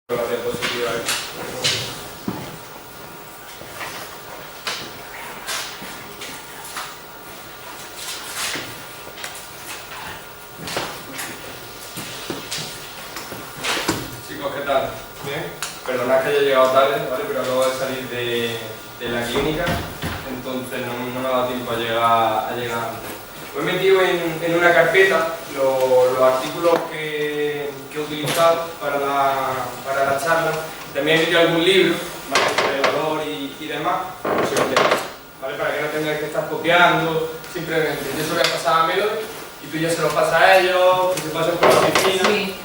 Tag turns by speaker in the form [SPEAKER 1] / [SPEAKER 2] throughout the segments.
[SPEAKER 1] la diapositiva ahí. Chicos, ¿qué tal? ¿Bien? Perdonad que haya llegado tarde, ¿vale? Pero acabo de salir de la clínica, entonces no me ha dado tiempo a llegar antes. Me he metido en una carpeta los artículos que he utilizado para la charla. También he metido algún libro, ¿vale? Sobre el dolor y demás, por si os interesa, ¿vale? Para que no tengáis que estar copiando, simplemente yo se lo voy a pasar a Melody y tú ya se lo pasas a ellos, que se pasen por la oficina. Sí.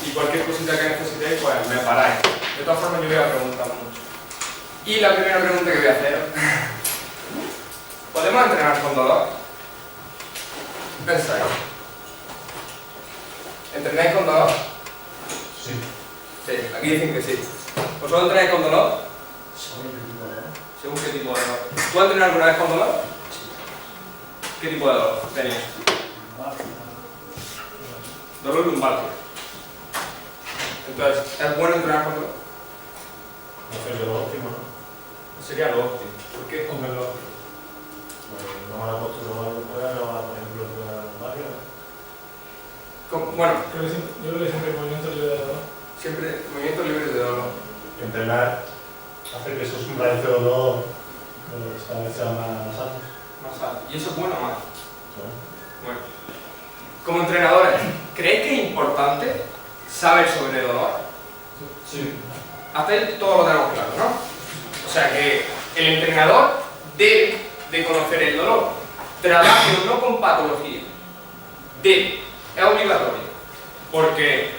[SPEAKER 1] Y cualquier cosita que necesitéis, pues me paráis. De todas formas, yo voy a preguntar mucho. Y la primera pregunta que voy a hacer: ¿podemos entrenar con dolor? ¿Pensáis? ¿Entrenáis con dolor?
[SPEAKER 2] Sí.
[SPEAKER 1] Sí, aquí dicen que sí. ¿Vosotros entrenáis con dolor?
[SPEAKER 2] ¿Según qué tipo de dolor?
[SPEAKER 1] ¿Según qué tipo de dolor? ¿Tú has entrenado alguna vez con dolor?
[SPEAKER 2] Sí.
[SPEAKER 1] ¿Qué tipo de dolor tenías? Dolor lumbar. Entonces, ¿es bueno entrenar con dolor?
[SPEAKER 2] No sé, lo óptimo, ¿no?
[SPEAKER 1] Sería lo óptimo. ¿Por qué?
[SPEAKER 2] Hombre, lo óptimo. Bueno, no me la he puesto luego europea, por ejemplo, de varios.
[SPEAKER 1] Bueno,
[SPEAKER 3] Yo creo que siempre movimiento libre de dolor.
[SPEAKER 1] siempre movimientos libres de dolor.
[SPEAKER 2] Entrenar, hacer que esos umbrales de dolor cada vez sean más altos.
[SPEAKER 1] Más alto. ¿Y eso es bueno o malo?
[SPEAKER 2] ¿Sabes?
[SPEAKER 1] Bueno. Como entrenadores, ¿creéis que es importante saber sobre dolor?
[SPEAKER 3] Sí.
[SPEAKER 1] Hasta ahí todo lo tenemos claro, ¿no? O sea que el entrenador debe de conocer el dolor. Trabaje o no con patología. Debe. Es obligatorio. Porque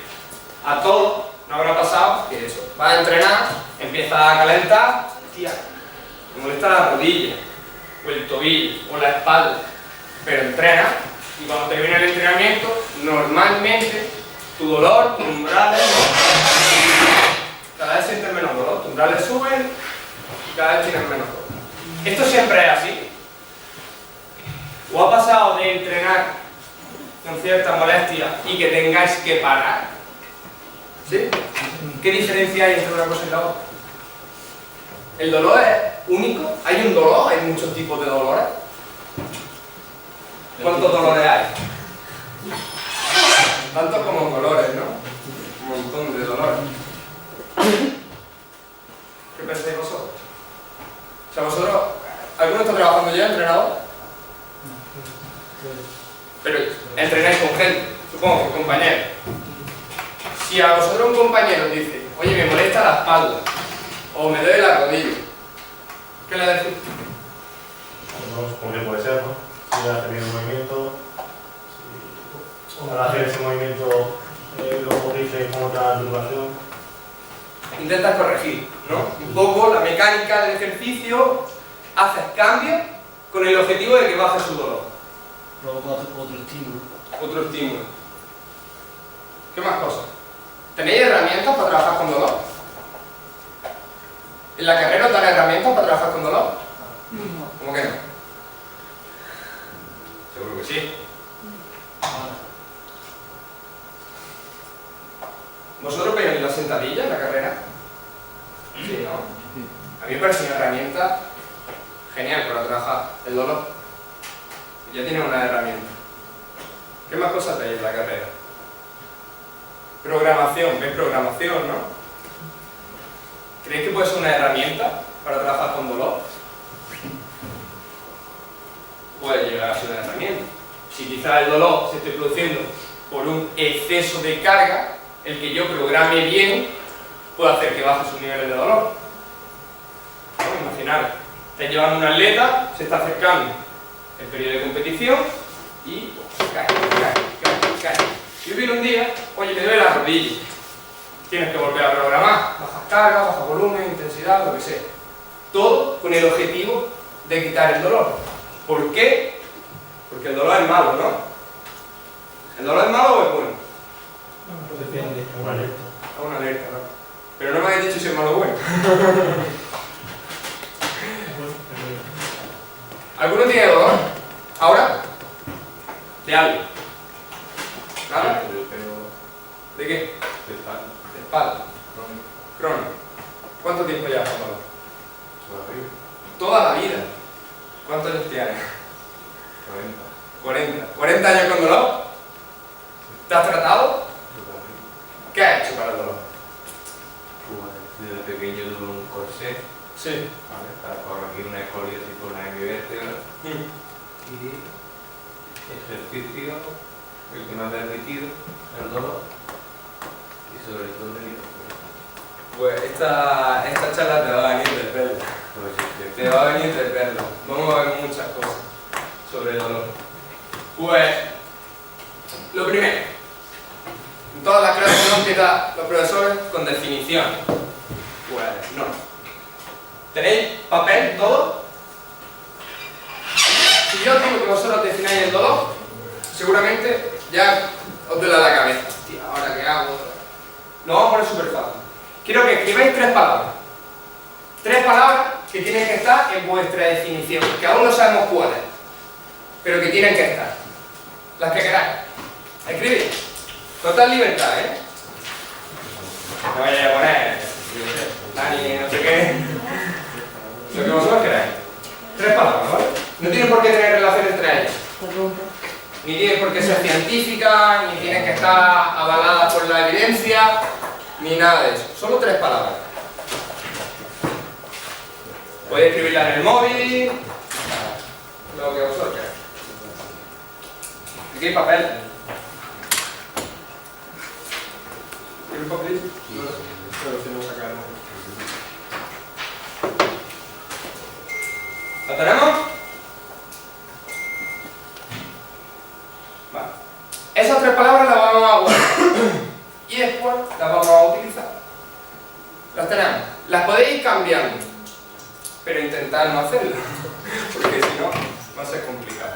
[SPEAKER 1] a todos nos habrá pasado que eso. Vas a entrenar, empiezas a calentar, tía, me molesta la rodilla, o el tobillo, o la espalda. Pero entrenas y cuando termina el entrenamiento, normalmente tu dolor, tus umbrales, cada vez sientes menos dolor, tus umbrales suben y cada vez tienes menos dolor. ¿Esto siempre es así? ¿O ha pasado de entrenar con cierta molestia y que tengáis que parar? ¿Sí? ¿Qué diferencia hay entre una cosa y la otra? ¿El dolor es único? ¿Hay un dolor? ¿Hay muchos tipos de dolores? ¿Cuántos dolores hay? Tantos como colores, ¿no? Un montón de dolores. ¿Qué pensáis vosotros? O sea, vosotros, ¿alguno está trabajando ya, entrenador? Pero entrenáis con gente, supongo, con compañeros. Si a vosotros un compañero dice, oye, me molesta la espalda, o me duele la rodilla, ¿qué le decís?
[SPEAKER 2] Bueno, supongo que puede ser, ¿no? Si ha tenido un movimiento, si al hacer ese movimiento lo corrige con otra turbación.
[SPEAKER 1] Intentas corregir, ¿no? Un poco la mecánica del ejercicio, haces cambios con el objetivo de que baje su dolor.
[SPEAKER 3] Provoca otro estímulo.
[SPEAKER 1] Otro estímulo. ¿Qué más cosas? ¿Tenéis herramientas para trabajar con dolor? ¿En la carrera os dan herramientas para trabajar con dolor?
[SPEAKER 3] No.
[SPEAKER 1] ¿Cómo que no? Seguro que sí. ¿Vosotros veis la sentadilla en la carrera? Sí, ¿no? A mí me parece una herramienta genial para trabajar el dolor. Ya tiene una herramienta. ¿Qué más cosas veis en la carrera? Programación, ¿veis programación, no? ¿Creéis que puede ser una herramienta para trabajar con dolor? Puede llegar a ser una herramienta. Si quizás el dolor se esté produciendo por un exceso de carga, el que yo programe bien puede hacer que baje sus niveles de dolor. ¿No? Imaginar, está llevando un atleta, se está acercando el periodo de competición y cae. Yo viene un día, oye, me duele la rodilla. Tienes que volver a programar, bajas carga, bajas volumen, intensidad, lo que sea. Todo con el objetivo de quitar el dolor. ¿Por qué? Porque el dolor es malo, ¿no? ¿El dolor es malo o es bueno?
[SPEAKER 3] Pues depende.
[SPEAKER 2] Es una alerta.
[SPEAKER 1] Es una alerta, ¿no? Pero no me habéis dicho si es malo o bueno. ¿Alguno tiene dolor? ¿Ahora? ¿De algo? ¿Nada?
[SPEAKER 4] Yo tengo
[SPEAKER 1] ¿De qué?
[SPEAKER 4] de espalda.
[SPEAKER 1] De espalda. Crónico. ¿Cuánto tiempo llevas con dolor?
[SPEAKER 4] Todavía.
[SPEAKER 1] Toda la vida. ¿Cuántos años tienes?
[SPEAKER 4] 40.
[SPEAKER 1] 40 años con dolor. ¿Te has tratado?
[SPEAKER 4] Todavía.
[SPEAKER 1] ¿Qué has hecho para el dolor?
[SPEAKER 4] Pues desde pequeño tuve un corsé,
[SPEAKER 1] Sí.
[SPEAKER 4] ¿vale? Por aquí una escoliosis por la hemivértebra. Y ejercicio, el que me ha permitido el dolor y sobre todo el hidrógeno.
[SPEAKER 1] Pues esta charla te va a venir de perla.
[SPEAKER 4] Pues
[SPEAKER 1] Te va a venir de perla. Vamos a ver muchas cosas sobre el dolor. Pues, lo primero, en todas las clases no empiezan los profesores con definiciones. Pues no. ¿Tenéis papel todo? Si yo digo que vosotros defináis el dolor, seguramente ya os duele la cabeza. Hostia, ¿ahora qué hago? Lo vamos a poner súper fácil. Quiero que escribáis 3 palabras. 3 palabras que tienen que estar en vuestra definición, que aún no sabemos cuáles, pero que tienen que estar. Las que queráis. Escribid. Total libertad, ¿eh? No vayáis a poner, Dani, no sé qué. Lo que vosotros queráis. 3 palabras, ¿vale? No tienen por qué tener relación entre ellas. Ni tienen por qué ser científicas, ni tienen que estar avaladas por la evidencia, ni nada de eso. Solo 3 palabras. Podéis escribirla en el móvil, lo que vosotros queráis. Aquí hay papel. ¿Quieres un papelito? Pero si no sacar el móvil. ¿La tenemos? Vale. Esas 3 palabras las vamos a guardar y después las vamos a utilizar. Las tenemos. Las podéis ir cambiando, pero intentad no hacerlo, porque si no va a ser complicado.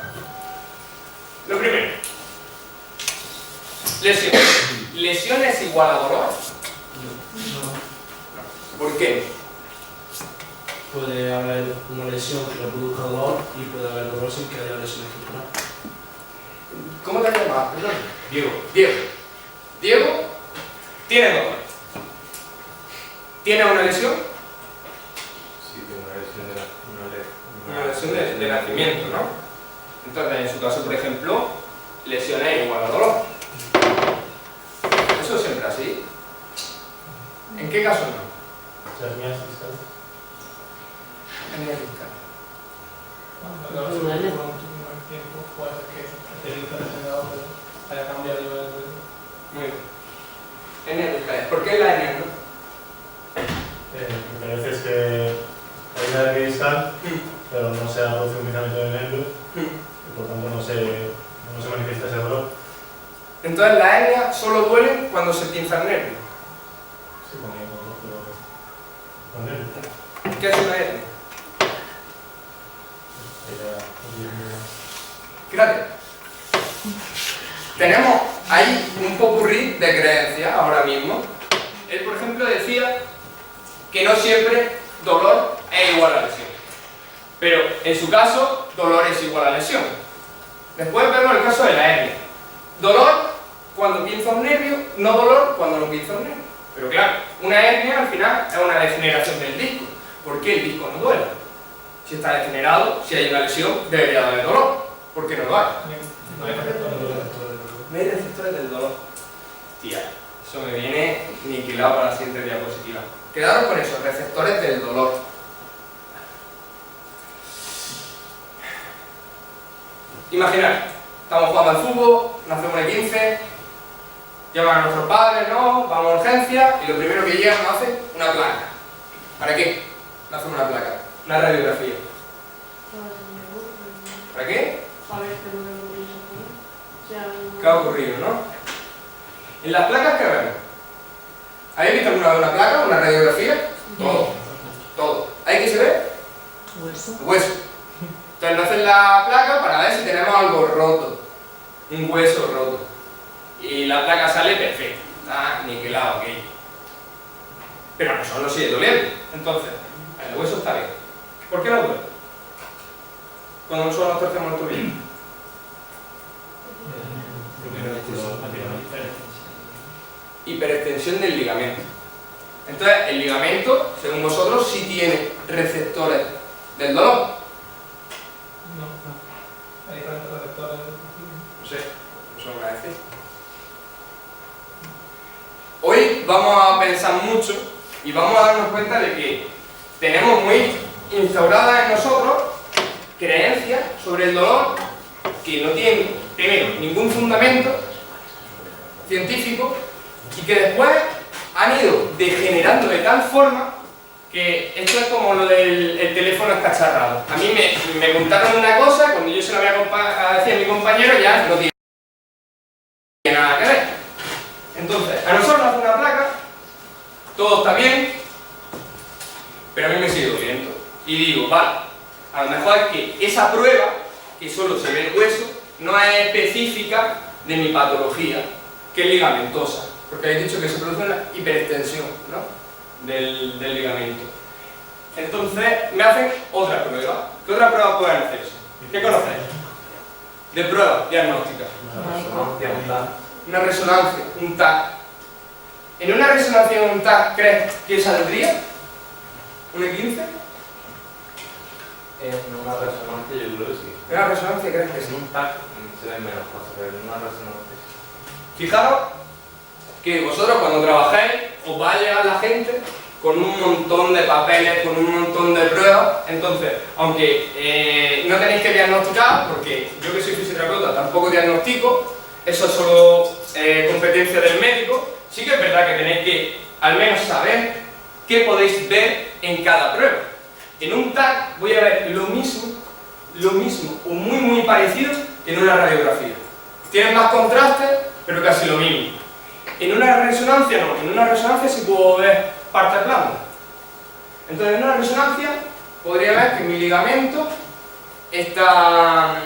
[SPEAKER 1] Lo primero, lesión. ¿Lesión es igual a dolor? No. ¿Por qué?
[SPEAKER 3] Puede haber una lesión que le produzca dolor y puede haber dolor sin que haya lesión estructural.
[SPEAKER 1] ¿Cómo te llamas? Perdón.
[SPEAKER 4] Diego.
[SPEAKER 1] Diego tiene dolor. ¿Tiene una lesión?
[SPEAKER 4] Sí, tengo una lesión
[SPEAKER 1] Una lesión de nacimiento, ¿no? Entonces, en su caso, por ejemplo, lesión es igual a dolor. ¿Eso siempre así? ¿En qué caso no?
[SPEAKER 2] Hernias discales.
[SPEAKER 1] Hernia discal.
[SPEAKER 5] Cuando lo suele por un tiempo, puede ser que el interés haya cambiado el
[SPEAKER 1] Muy bien. Hernia discal. ¿Por qué la hernia no?
[SPEAKER 2] Porque a veces que hay una hernia discal, pero no se ha producido un pinzamiento de nervio y por tanto no se manifiesta ese dolor.
[SPEAKER 1] Entonces, la hernia solo duele cuando se pinza el nervio.
[SPEAKER 2] Sí, con nervio.
[SPEAKER 1] ¿Qué es una hernia?
[SPEAKER 2] Sería
[SPEAKER 1] Fíjate, tenemos ahí un popurrí de creencias ahora mismo. Él, por ejemplo, decía que no siempre dolor es igual a lesión. Pero en su caso, dolor es igual a lesión. Después vemos el caso de la hernia. Dolor cuando pinza un nervio, no dolor cuando no pinza un nervio. Pero claro, una hernia al final es una degeneración del disco. ¿Por qué el disco no duele? Si está degenerado, si hay una lesión, debería haber dolor. ¿Por qué no lo hay?
[SPEAKER 5] no hay efecto de dolor.
[SPEAKER 1] No hay receptores del dolor. Tía, eso me viene aniquilado para la siguiente diapositiva. Quedaros con eso, receptores del dolor. Imaginad, estamos jugando al fútbol, nos hacemos una 15, llaman a nuestros padres, ¿no? Vamos a urgencia y lo primero que llega nos hace una placa. ¿Para qué? Nos hacen una placa, una radiografía. ¿Para qué? ¿Qué ha ocurrido, no? En las placas, ¿qué vemos? ¿Habéis visto alguna vez una placa, una radiografía? Todo. Todo. ¿Hay que se ve?
[SPEAKER 6] Hueso.
[SPEAKER 1] Hueso. Entonces nos hacen la placa para ver si tenemos algo roto. Un hueso roto. Y la placa sale perfecta. Está niquelado, ok. Pero no solo sigue doliendo. Entonces, el hueso está bien. ¿Por qué no duele? Cuando nosotros nos torcemos el tobillo. hiperextensión del ligamento. Entonces, el ligamento, según vosotros, sí tiene receptores del dolor.
[SPEAKER 5] No. Hay diferentes receptores.
[SPEAKER 1] No sé, eso me va a decir. Hoy vamos a pensar mucho y vamos a darnos cuenta de que tenemos muy instauradas en nosotros creencias sobre el dolor que no tienen, primero, ningún fundamento científico y que después han ido degenerando de tal forma que esto es como lo del el teléfono escacharrado. A mí me contaron una cosa, cuando yo se lo voy a decir a mi compañero ya no tiene nada que ver. Entonces, a nosotros nos hace una placa, todo está bien, pero a mí me sigue doliendo. Y digo, vale, a lo mejor es que esa prueba, que solo se ve el hueso, no es específica de mi patología, que es ligamentosa. Porque habéis dicho que se produce una hiperextensión, ¿no?, del ligamento. Entonces, me hacen otra prueba. ¿Qué otra prueba pueden hacerse? ¿Qué conocéis? De pruebas diagnósticas. Una resonancia, un TAC. ¿En una resonancia o un TAC crees que saldría? ¿Un E15?
[SPEAKER 4] En una resonancia yo creo que sí.
[SPEAKER 1] ¿En una resonancia crees que
[SPEAKER 4] En
[SPEAKER 1] sí?
[SPEAKER 4] un TAC se ven menos cosas, pero en una resonancia sí.
[SPEAKER 1] Fijaros que vosotros cuando trabajáis os va a llegar la gente con un montón de papeles, con un montón de pruebas. Entonces, aunque no tenéis que diagnosticar, porque yo que soy fisioterapeuta tampoco diagnostico, eso es solo competencia del médico, sí que es verdad que tenéis que al menos saber qué podéis ver en cada prueba. En un TAC voy a ver lo mismo o muy parecido que en una radiografía. Tienen más contrastes, pero casi lo mismo. En una resonancia no, en una resonancia sí puedo ver parte plana. Entonces en una resonancia podría ver que mi ligamento está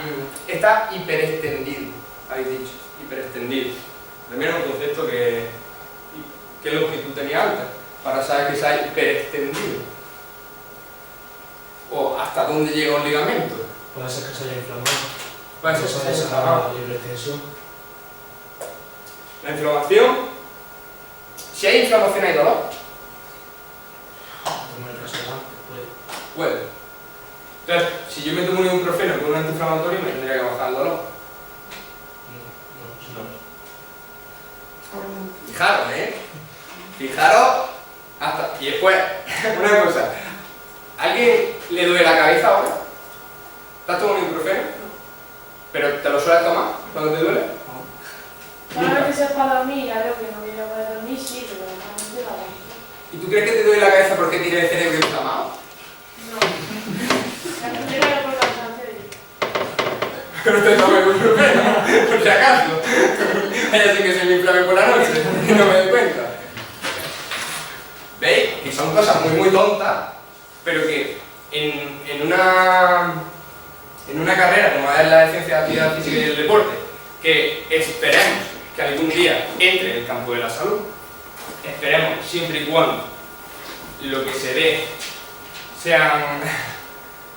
[SPEAKER 1] hiperextendido, habéis dicho, hiperextendido. También es un concepto que ¿qué longitud tenía antes? Para saber que se ha hiperextendido. O hasta dónde llega un ligamento.
[SPEAKER 3] Puede ser que se haya inflamado.
[SPEAKER 1] Puede ser que se haya inflamado.
[SPEAKER 3] La hiperextensión.
[SPEAKER 1] La inflamación, si hay inflamación hay dolor.
[SPEAKER 3] Como en el caso de antes,
[SPEAKER 1] Puede. Entonces, si yo me tomo un ibuprofeno con un antiinflamatorio, me tendría que bajar el dolor. Fijaros, Fijaros hasta. Y después, una cosa. ¿Alguien le duele la cabeza ahora? ¿Te has tomado un ibuprofeno? ¿Pero te lo sueles tomar cuando te duele?
[SPEAKER 6] Ahora que sea para dormir, ya veo que no voy a poder dormir, sí, pero normalmente la voy.
[SPEAKER 1] ¿Y tú crees que te duele la cabeza porque tienes el cerebro inflamado?
[SPEAKER 6] No. La gente no le puede cansancio.
[SPEAKER 1] Pero te tomo ibuprofeno, por si acaso. Ella sí que se me inflame por la noche y no me doy cuenta. ¿Veis? Que son cosas muy tontas, pero que en una carrera como es la de Ciencia de la Actividad Física y del Deporte, que esperemos que algún día entre en el campo de la salud, esperemos siempre y cuando lo que se dé sean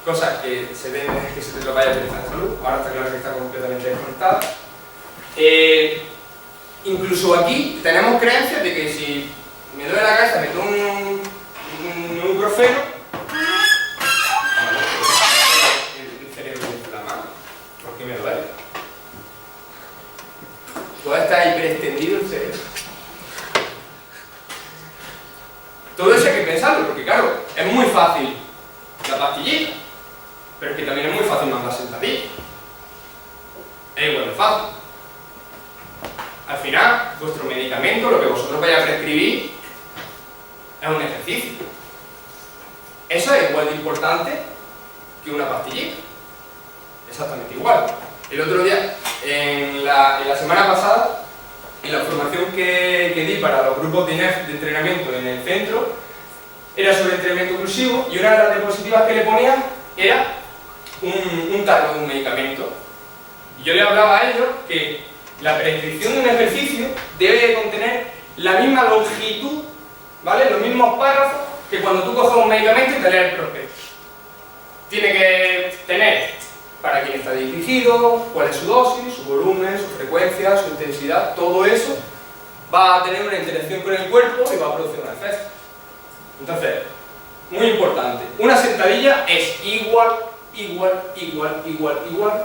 [SPEAKER 1] cosas que se te lo vaya a utilizar en salud. Ahora está claro que está completamente desconectada. Incluso aquí tenemos creencias de que si me duele la cabeza, me tomo un ibuprofeno, el cerebro inflamado. ¿Por qué me duele? Todo está hiperextendido el cerebro. Todo eso hay que pensarlo, porque claro, es muy fácil la pastillita, pero es que también es muy fácil mandar sentadilla. Es igual de fácil. Al final, vuestro medicamento, lo que vosotros vais a prescribir, es un ejercicio. Eso es igual de importante que una pastillita. Exactamente igual. El otro día, en la semana pasada, en la formación que di para los grupos de INEF de entrenamiento en el centro, era sobre entrenamiento inclusivo y una de las diapositivas que le ponía era un tarro de un medicamento. Y yo le hablaba a ellos que la prescripción de un ejercicio debe de contener la misma longitud, ¿vale? Los mismos párrafos que cuando tú coges un medicamento y te lees el prospecto. Tiene que tener para quién está dirigido, cuál es su dosis, su volumen, su frecuencia, su intensidad, todo eso va a tener una interacción con el cuerpo y va a producir un efecto. Entonces, muy importante, una sentadilla es igual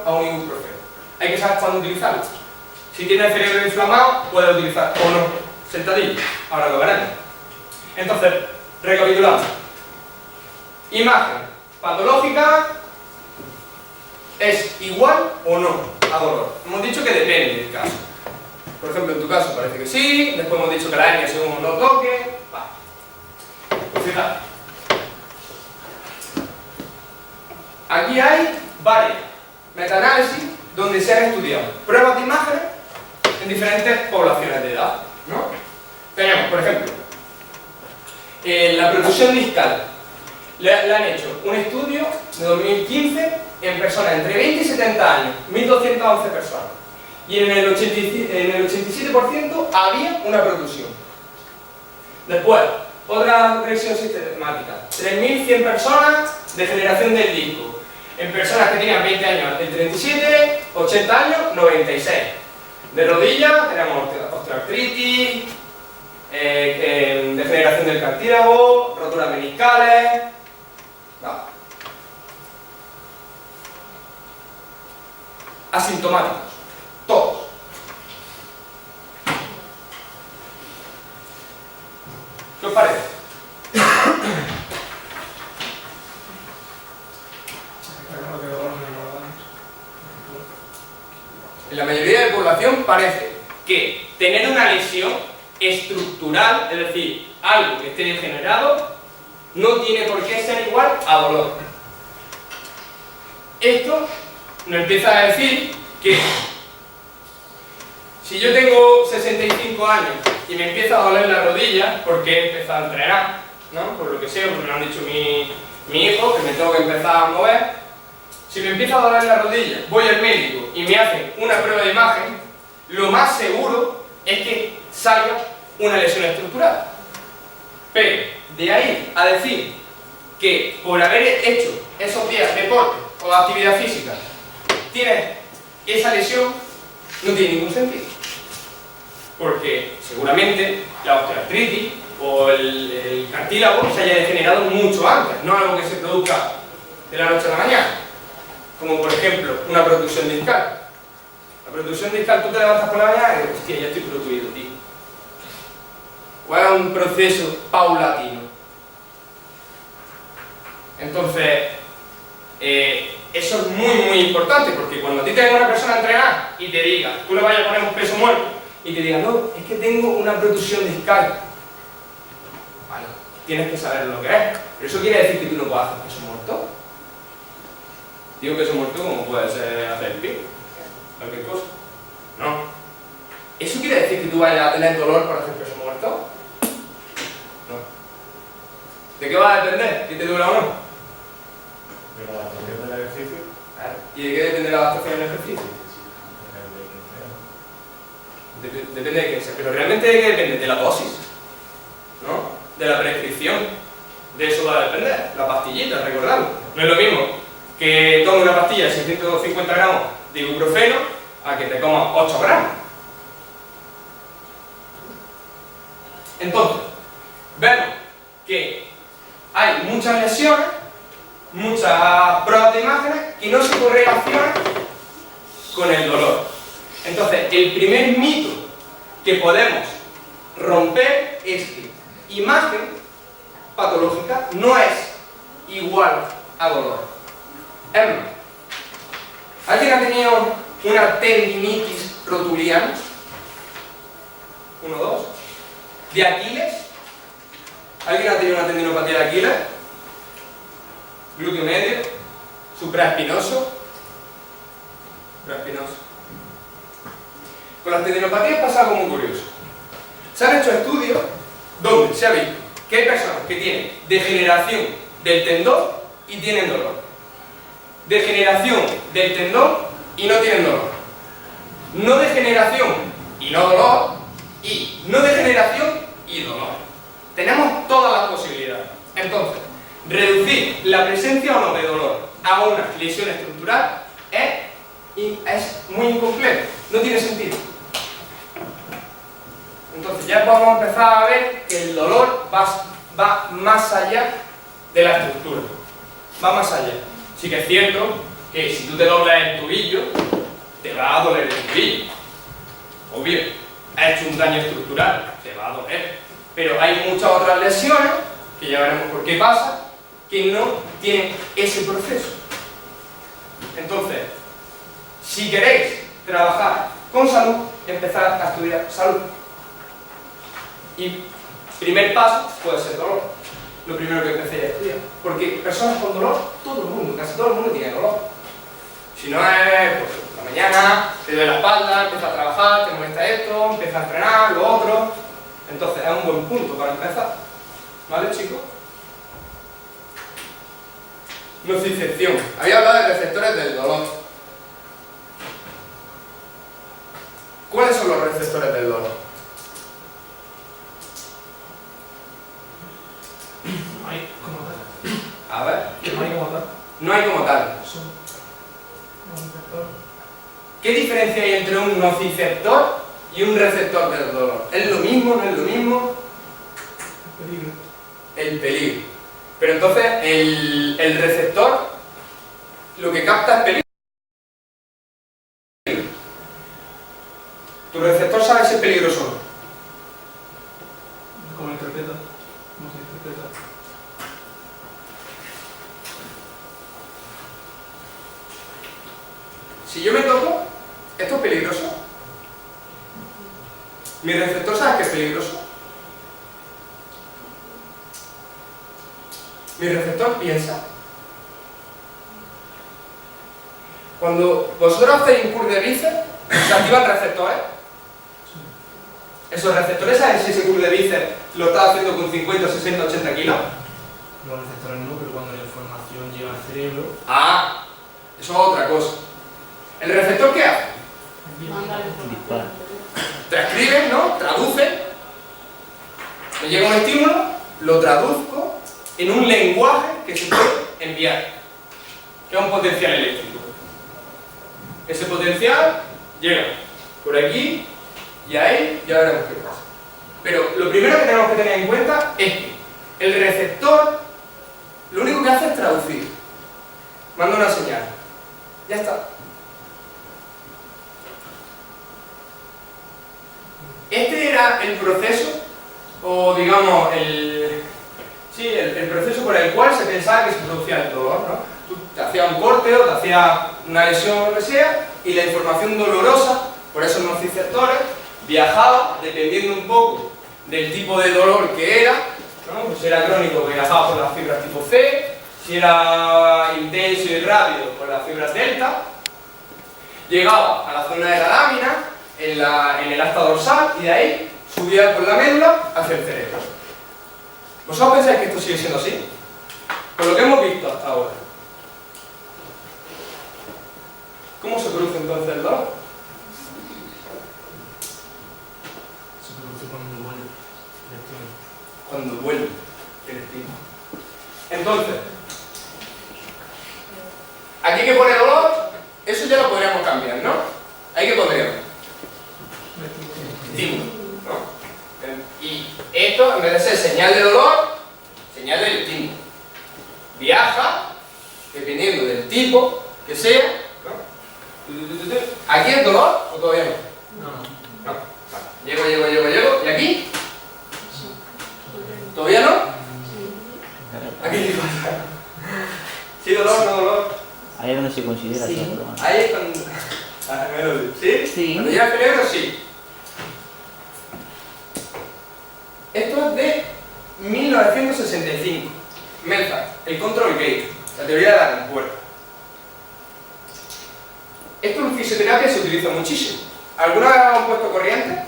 [SPEAKER 1] a un ibuprofeno. Hay que saber cuándo utilizarlo. Si tiene el cerebro inflamado, puede utilizar o no sentadilla. Ahora lo veremos. Entonces, recapitulamos. Imagen patológica es igual o no a dolor. Hemos dicho que depende del caso. Por ejemplo, en tu caso parece que sí, después hemos dicho que la hernia según lo toque. Vale. Fijaos. Aquí hay varias metaanálisis donde se han estudiado pruebas de imágenes en diferentes poblaciones de edad, ¿no? Tenemos, por ejemplo, la protrusión discal. Le han hecho un estudio de 2015 en personas entre 20 y 70 años, 1.211 personas. Y en el 87% había una protrusión. Después, otra regresión sistemática. 3.100 personas de degeneración del disco. En personas que tenían 20 años, el 37, 80 años, 96. De rodilla tenemos osteoartritis, degeneración del cartílago, roturas meniscales. No. Asintomáticos, todos. ¿Qué os parece? En la mayoría de la población parece que tener una lesión estructural, es decir, algo que esté degenerado, no tiene por qué ser igual a dolor. Esto nos empieza a decir que si yo tengo 65 años y me empieza a doler la rodilla porque he empezado a entrenar, ¿no? Por lo que sea, porque me lo han dicho mi hijo, que me tengo que empezar a mover. Si me empieza a doler la rodilla, voy al médico y me hacen una prueba de imagen, lo más seguro es que salga una lesión estructural. Pero de ahí a decir que por haber hecho esos días de deporte o de actividad física tienes esa lesión, no tiene ningún sentido. Porque seguramente la osteoartritis o el cartílago se haya degenerado mucho antes, no algo que se produzca de la noche a la mañana. Como por ejemplo una protrusión discal. La protrusión discal, tú te levantas por la mañana y dices, hostia, ya estoy protruido, tío. O es un proceso paulatino. Entonces, eso es muy importante, porque cuando a ti te venga una persona a entrenar y te diga, tú le vayas a poner un peso muerto y te diga, no, es que tengo una protrusión discal. Vale, tienes que saber lo que es. Pero eso quiere decir que tú no puedes hacer peso muerto. Digo peso muerto como puede ser hacer pie, cualquier cosa. No. ¿Eso quiere decir que tú vayas a tener dolor por hacer peso muerto? No. ¿De qué va a depender? ¿Que te dura o no?
[SPEAKER 2] De la adaptación del ejercicio.
[SPEAKER 1] Claro. ¿Y de qué depende la adaptación del ejercicio? Depende de qué sea. Pero realmente de qué depende, de la dosis, ¿no? De la prescripción. De eso va a depender. La pastillita, recordadlo. No es lo mismo que tomes una pastilla de 650 gramos de ibuprofeno a que te comas 8 gramos. Entonces, vemos que hay muchas lesiones, muchas pruebas de imágenes que no se correlacionan con el dolor. Entonces, el primer mito que podemos romper es que imagen patológica no es igual a dolor. Es más, ¿alguien ha tenido una tendinitis rotuliana? 1, 2. ¿De Aquiles? ¿Alguien ha tenido una tendinopatía de Aquiles? Glúteo medio, supraespinoso. Supraespinoso. Con las tendinopatías pasa algo muy curioso. Se han hecho estudios donde se ha visto que hay personas que tienen degeneración del tendón y tienen dolor. Degeneración del tendón y no tienen dolor. No degeneración y no dolor. Y no degeneración y dolor. Tenemos todas las posibilidades. Entonces, reducir la presencia o no de dolor a una lesión estructural es muy incompleto. No tiene sentido. Entonces, ya podemos empezar a ver que el dolor va más allá de la estructura, va más allá. Sí que es cierto que si tú te doblas el tobillo, te va a doler el tobillo, obvio, ha hecho un daño estructural, te va a doler, pero hay muchas otras lesiones, que ya veremos por qué pasa, que no tienen ese proceso. Entonces, si queréis trabajar con salud, empezar a estudiar salud. Y primer paso puede ser dolor. Lo primero que empecé a estudiar. Porque personas con dolor, todo el mundo, casi todo el mundo tiene dolor. Si no es, pues, la mañana, te duele la espalda, empiezas a trabajar, te molesta esto, empiezas a entrenar, lo otro. Entonces es un buen punto para empezar. ¿Vale, chicos? Nocicepción. Había hablado de receptores del dolor. ¿Cuáles son los receptores del dolor?
[SPEAKER 5] No hay como tal.
[SPEAKER 1] A ver.
[SPEAKER 5] Que no hay como tal.
[SPEAKER 1] No hay como tal.
[SPEAKER 5] Son un receptor.
[SPEAKER 1] ¿Qué diferencia hay entre un nociceptor y un receptor del dolor? ¿Es lo mismo? ¿No es lo mismo?
[SPEAKER 5] El peligro.
[SPEAKER 1] El peligro. Pero entonces el receptor lo que capta es peligro. Tu receptor sabe si es peligroso o no.
[SPEAKER 5] ¿Cómo interpreta? ¿Cómo se interpreta?
[SPEAKER 1] Si yo me toco, ¿esto es peligroso? ¿Mi receptor sabe que es peligroso? Mi receptor piensa. Cuando vosotros hacéis un curl de bíceps, se activan receptores. ¿Esos receptores saben si ese curl de bíceps lo está haciendo con 50, 60, 80 kilos?
[SPEAKER 3] Los receptores no, pero cuando la información llega al cerebro,
[SPEAKER 1] Ah, eso es otra cosa. ¿El receptor qué hace?
[SPEAKER 6] Mándale información.
[SPEAKER 1] Transcribe, ¿no? Traduce. Me llega un estímulo, lo traduzco en un lenguaje que se puede enviar, que es un potencial eléctrico. Ese potencial llega por aquí y ahí, ya veremos qué pasa. Pero lo primero que tenemos que tener en cuenta es que el receptor lo único que hace es traducir. Manda una señal. Ya está. Este era el proceso, o digamos, el proceso por el cual se pensaba que se producía el dolor, ¿no? Tú te hacías un corte o te hacías una lesión o lo que sea, y la información dolorosa, por esos nociceptores, viajaba, dependiendo un poco del tipo de dolor que era, ¿no? Pues si era crónico, viajaba por las fibras tipo C, si era intenso y rápido, por las fibras delta, llegaba a la zona de la lámina, en el asta dorsal, y de ahí subía por la médula hacia el cerebro. ¿Vosotros pensáis que esto sigue siendo así? Por lo que hemos visto hasta ahora. ¿Cómo se produce entonces el dolor?
[SPEAKER 3] se produce cuando vuelve el estímulo.
[SPEAKER 1] Cuando vuelve el estímulo. Entonces, aquí que pone dolor, eso ya lo podríamos cambiar, ¿no? Ahí que pondríamos estímulo, ¿no? Y esto, en vez de ser señal de dolor, señal del estímulo. Viaja, dependiendo del tipo que sea, ¿no? ¿Aquí es dolor o todavía no?
[SPEAKER 5] No.
[SPEAKER 1] No. Vale. Llego. ¿Y aquí? ¿Todavía no? Aquí sí pasa. ¿Sí dolor, no dolor?
[SPEAKER 7] Ahí es donde se considera
[SPEAKER 8] Sí.
[SPEAKER 7] todo, ¿no?
[SPEAKER 1] Ahí es cuando... ¿Sí?
[SPEAKER 8] Sí.
[SPEAKER 1] Cuando llega el cerebro, sí. Esto es de 1965. Meltzer, el control gate, la teoría de la compuerta. Esto en fisioterapia se utiliza muchísimo. ¿Alguna vez han puesto corriente?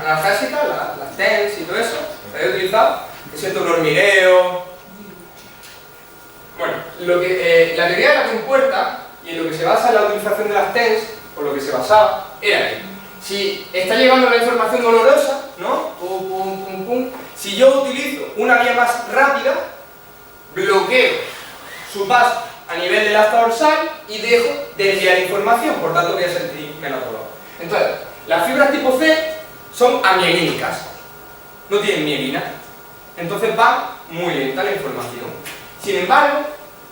[SPEAKER 1] Analgésica, las TENS y todo eso, se había utilizado. Que siento un hormigueo. Bueno, la teoría de la compuerta, y en lo que se basa en la utilización de las TENS, o lo que se basaba, era que si está llegando la información dolorosa, ¿no? Pum, pum, pum, pum. Si yo utilizo una vía más rápida, bloqueo su paso a nivel del asta dorsal y dejo de enviar información, por tanto voy a sentir menos dolor. Entonces, las fibras tipo C son amielínicas, no tienen mielina, entonces va muy lenta la información. Sin embargo,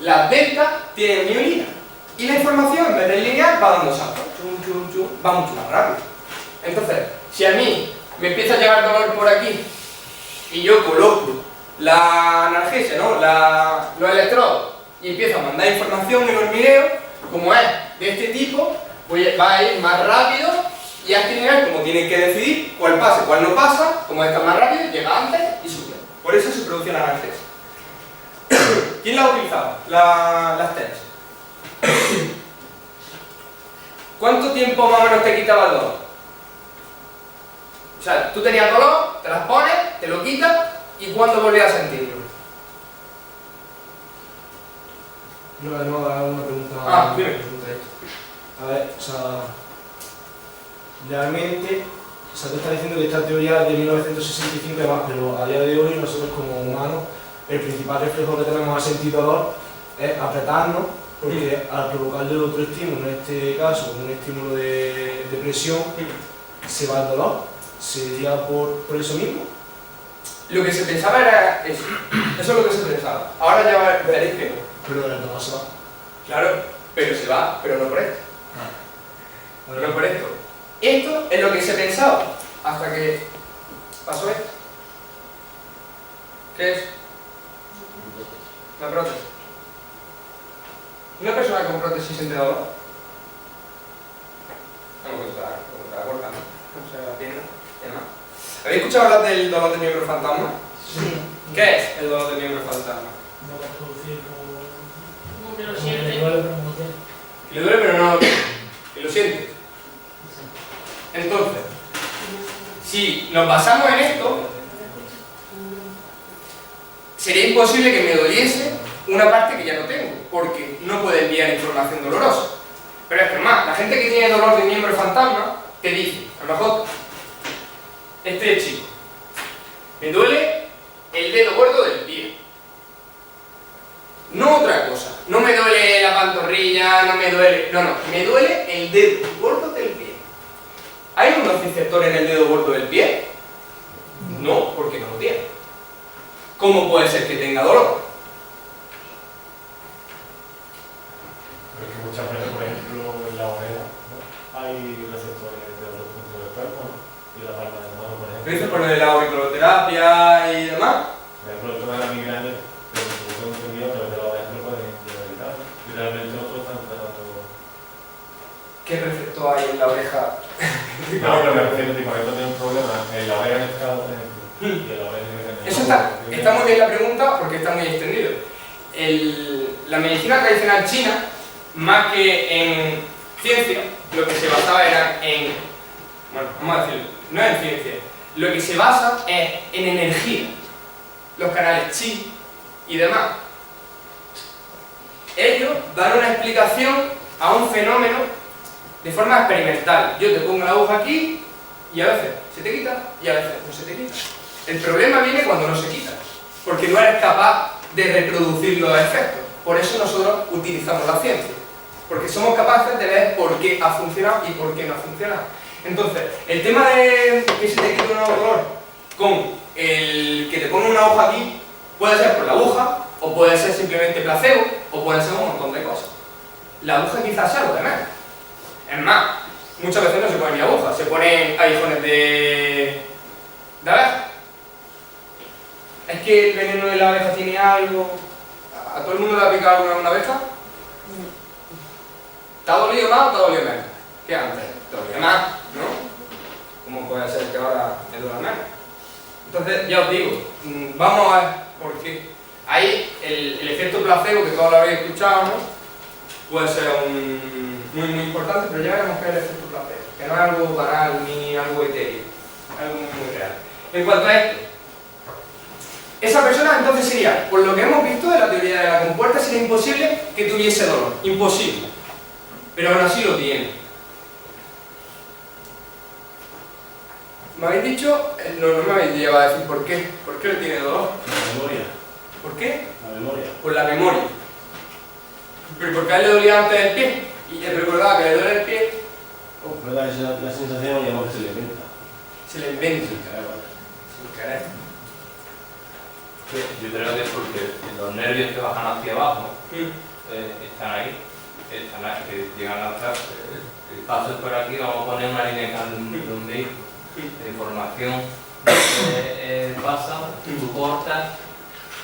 [SPEAKER 1] las deltas tienen mielina y la información en vez de lineal va dando saltos, chum, chum, chum, va mucho más rápido. Entonces, si a mí me empieza a llegar dolor por aquí y yo coloco la analgesia, ¿no? los electrodos y empiezo a mandar información en el hormigueo, como es de este tipo, pues va a ir más rápido y a este nivel, como tienen que decidir cuál pasa y cuál no pasa, como está más rápido, llega antes y sube. Por eso se produce la analgesia. ¿Quién la ha utilizado? Las TENS. ¿Cuánto tiempo más o menos te quitaba el dolor? O sea, tú tenías dolor, te las pones, te lo quitas y ¿cuándo volvías a sentirlo?
[SPEAKER 3] Yo no hago una pregunta.
[SPEAKER 1] Dime.
[SPEAKER 3] A ver, o sea, realmente, o sea, tú estás diciendo que esta teoría de 1965 y demás, pero a día de hoy nosotros como humanos, el principal reflejo que tenemos a sentir dolor es apretarnos, porque al provocarle otro estímulo, en este caso un estímulo de presión, se va el dolor. ¿Sería por eso mismo?
[SPEAKER 1] Lo que se pensaba era eso. Eso es lo que se pensaba. Ahora ya veréis que no.
[SPEAKER 3] Pero el dolor se va.
[SPEAKER 1] Claro, pero se va, pero no por esto. No por esto. Esto es lo que se pensaba hasta que pasó esto. ¿Qué es? La prótesis. ¿Una persona con prótesis siente dolor? No me está cortando. No se la tiene. ¿Habéis escuchado hablar del dolor de miembro fantasma?
[SPEAKER 6] Sí.
[SPEAKER 1] ¿Qué es el dolor de miembro fantasma?
[SPEAKER 5] No va a producir por...
[SPEAKER 6] Que lo
[SPEAKER 5] No
[SPEAKER 6] siente.
[SPEAKER 5] me duele, pero no tiene.
[SPEAKER 1] Le duele pero no lo tiene. Y lo siente. Entonces, si nos basamos en esto, sería imposible que me doliese una parte que ya no tengo, porque no puede enviar información dolorosa. Pero es que más, la gente que tiene dolor de miembro fantasma te dice, a lo mejor, este chico, me duele el dedo gordo del pie. No otra cosa, no me duele la pantorrilla, no me duele... No, me duele el dedo gordo del pie. ¿Hay un nociceptor en el dedo gordo del pie? No, porque no lo tiene. ¿Cómo puede ser que tenga dolor?
[SPEAKER 2] Pero es que muchas veces, por ejemplo, en la oreja, ¿no? Hay receptores de otros puntos del cuerpo, ¿no? Y la palma de la mano, por ejemplo.
[SPEAKER 1] ¿Lo dices por lo de la auriculoterapia y demás?
[SPEAKER 2] Por ejemplo, el tema de la migraña, pero como tengo entendido, a través de la oreja lo pueden evitar, ¿no? Y realmente otros están tratando...
[SPEAKER 1] ¿Qué receptor hay en la oreja?
[SPEAKER 2] No, pero me refiero a que cuando tiene un problema en la oreja en este caso, por ejemplo, y en la oreja en el
[SPEAKER 1] Eso está muy bien la pregunta porque está muy extendido. La medicina tradicional china, más que en ciencia, lo que se basaba era en... Bueno, vamos a decirlo, no es en ciencia. Lo que se basa es en energía. Los canales chi y demás. Ellos dan una explicación a un fenómeno de forma experimental. Yo te pongo la aguja aquí y a veces se te quita y a veces no se te quita. El problema viene cuando no se quita, porque no eres capaz de reproducir los efectos. Por eso nosotros utilizamos la ciencia, porque somos capaces de ver por qué ha funcionado y por qué no ha funcionado. Entonces, el tema de que se te quite un dolor con el que te ponga una aguja aquí puede ser por la aguja, o puede ser simplemente placebo, o puede ser un montón de cosas. La aguja quizás sea lo de menos. Es más, muchas veces no se ponen ni agujas, se ponen aguijones de abeja. Es que el veneno de la abeja tiene algo... ¿A todo el mundo le ha picado alguna una abeja? ¿Te ha dolido más o te ha dolido menos? ¿Qué antes? Te dolía más, ¿no? ¿Cómo puede ser que ahora te duela menos? Entonces, ya os digo, vamos a ver por qué. Ahí el efecto placebo, que todos lo habéis escuchado, ¿no? Puede ser muy importante, pero ya veremos qué es el efecto placebo, que no es algo banal ni algo etéreo, es algo muy real. En cuanto a esto, esa persona entonces sería, por lo que hemos visto de la teoría de la compuerta, sería imposible que tuviese dolor, imposible, pero aún así lo tiene. ¿Me habéis dicho? No me habéis llegado a decir por qué le tiene dolor.
[SPEAKER 2] La memoria.
[SPEAKER 1] ¿Por qué?
[SPEAKER 2] La memoria.
[SPEAKER 1] Por la memoria. ¿Pero por qué a él le dolía antes el pie? Y él recordaba que le duele el pie.
[SPEAKER 7] La sensación, digamos, que se le inventa.
[SPEAKER 1] Se se la inventa sin querer.
[SPEAKER 4] Yo creo que es porque los nervios que bajan hacia abajo están ahí, que llegan a estar. El paso es por aquí, vamos a poner una línea de un vehículo. La información pasa, tú cortas,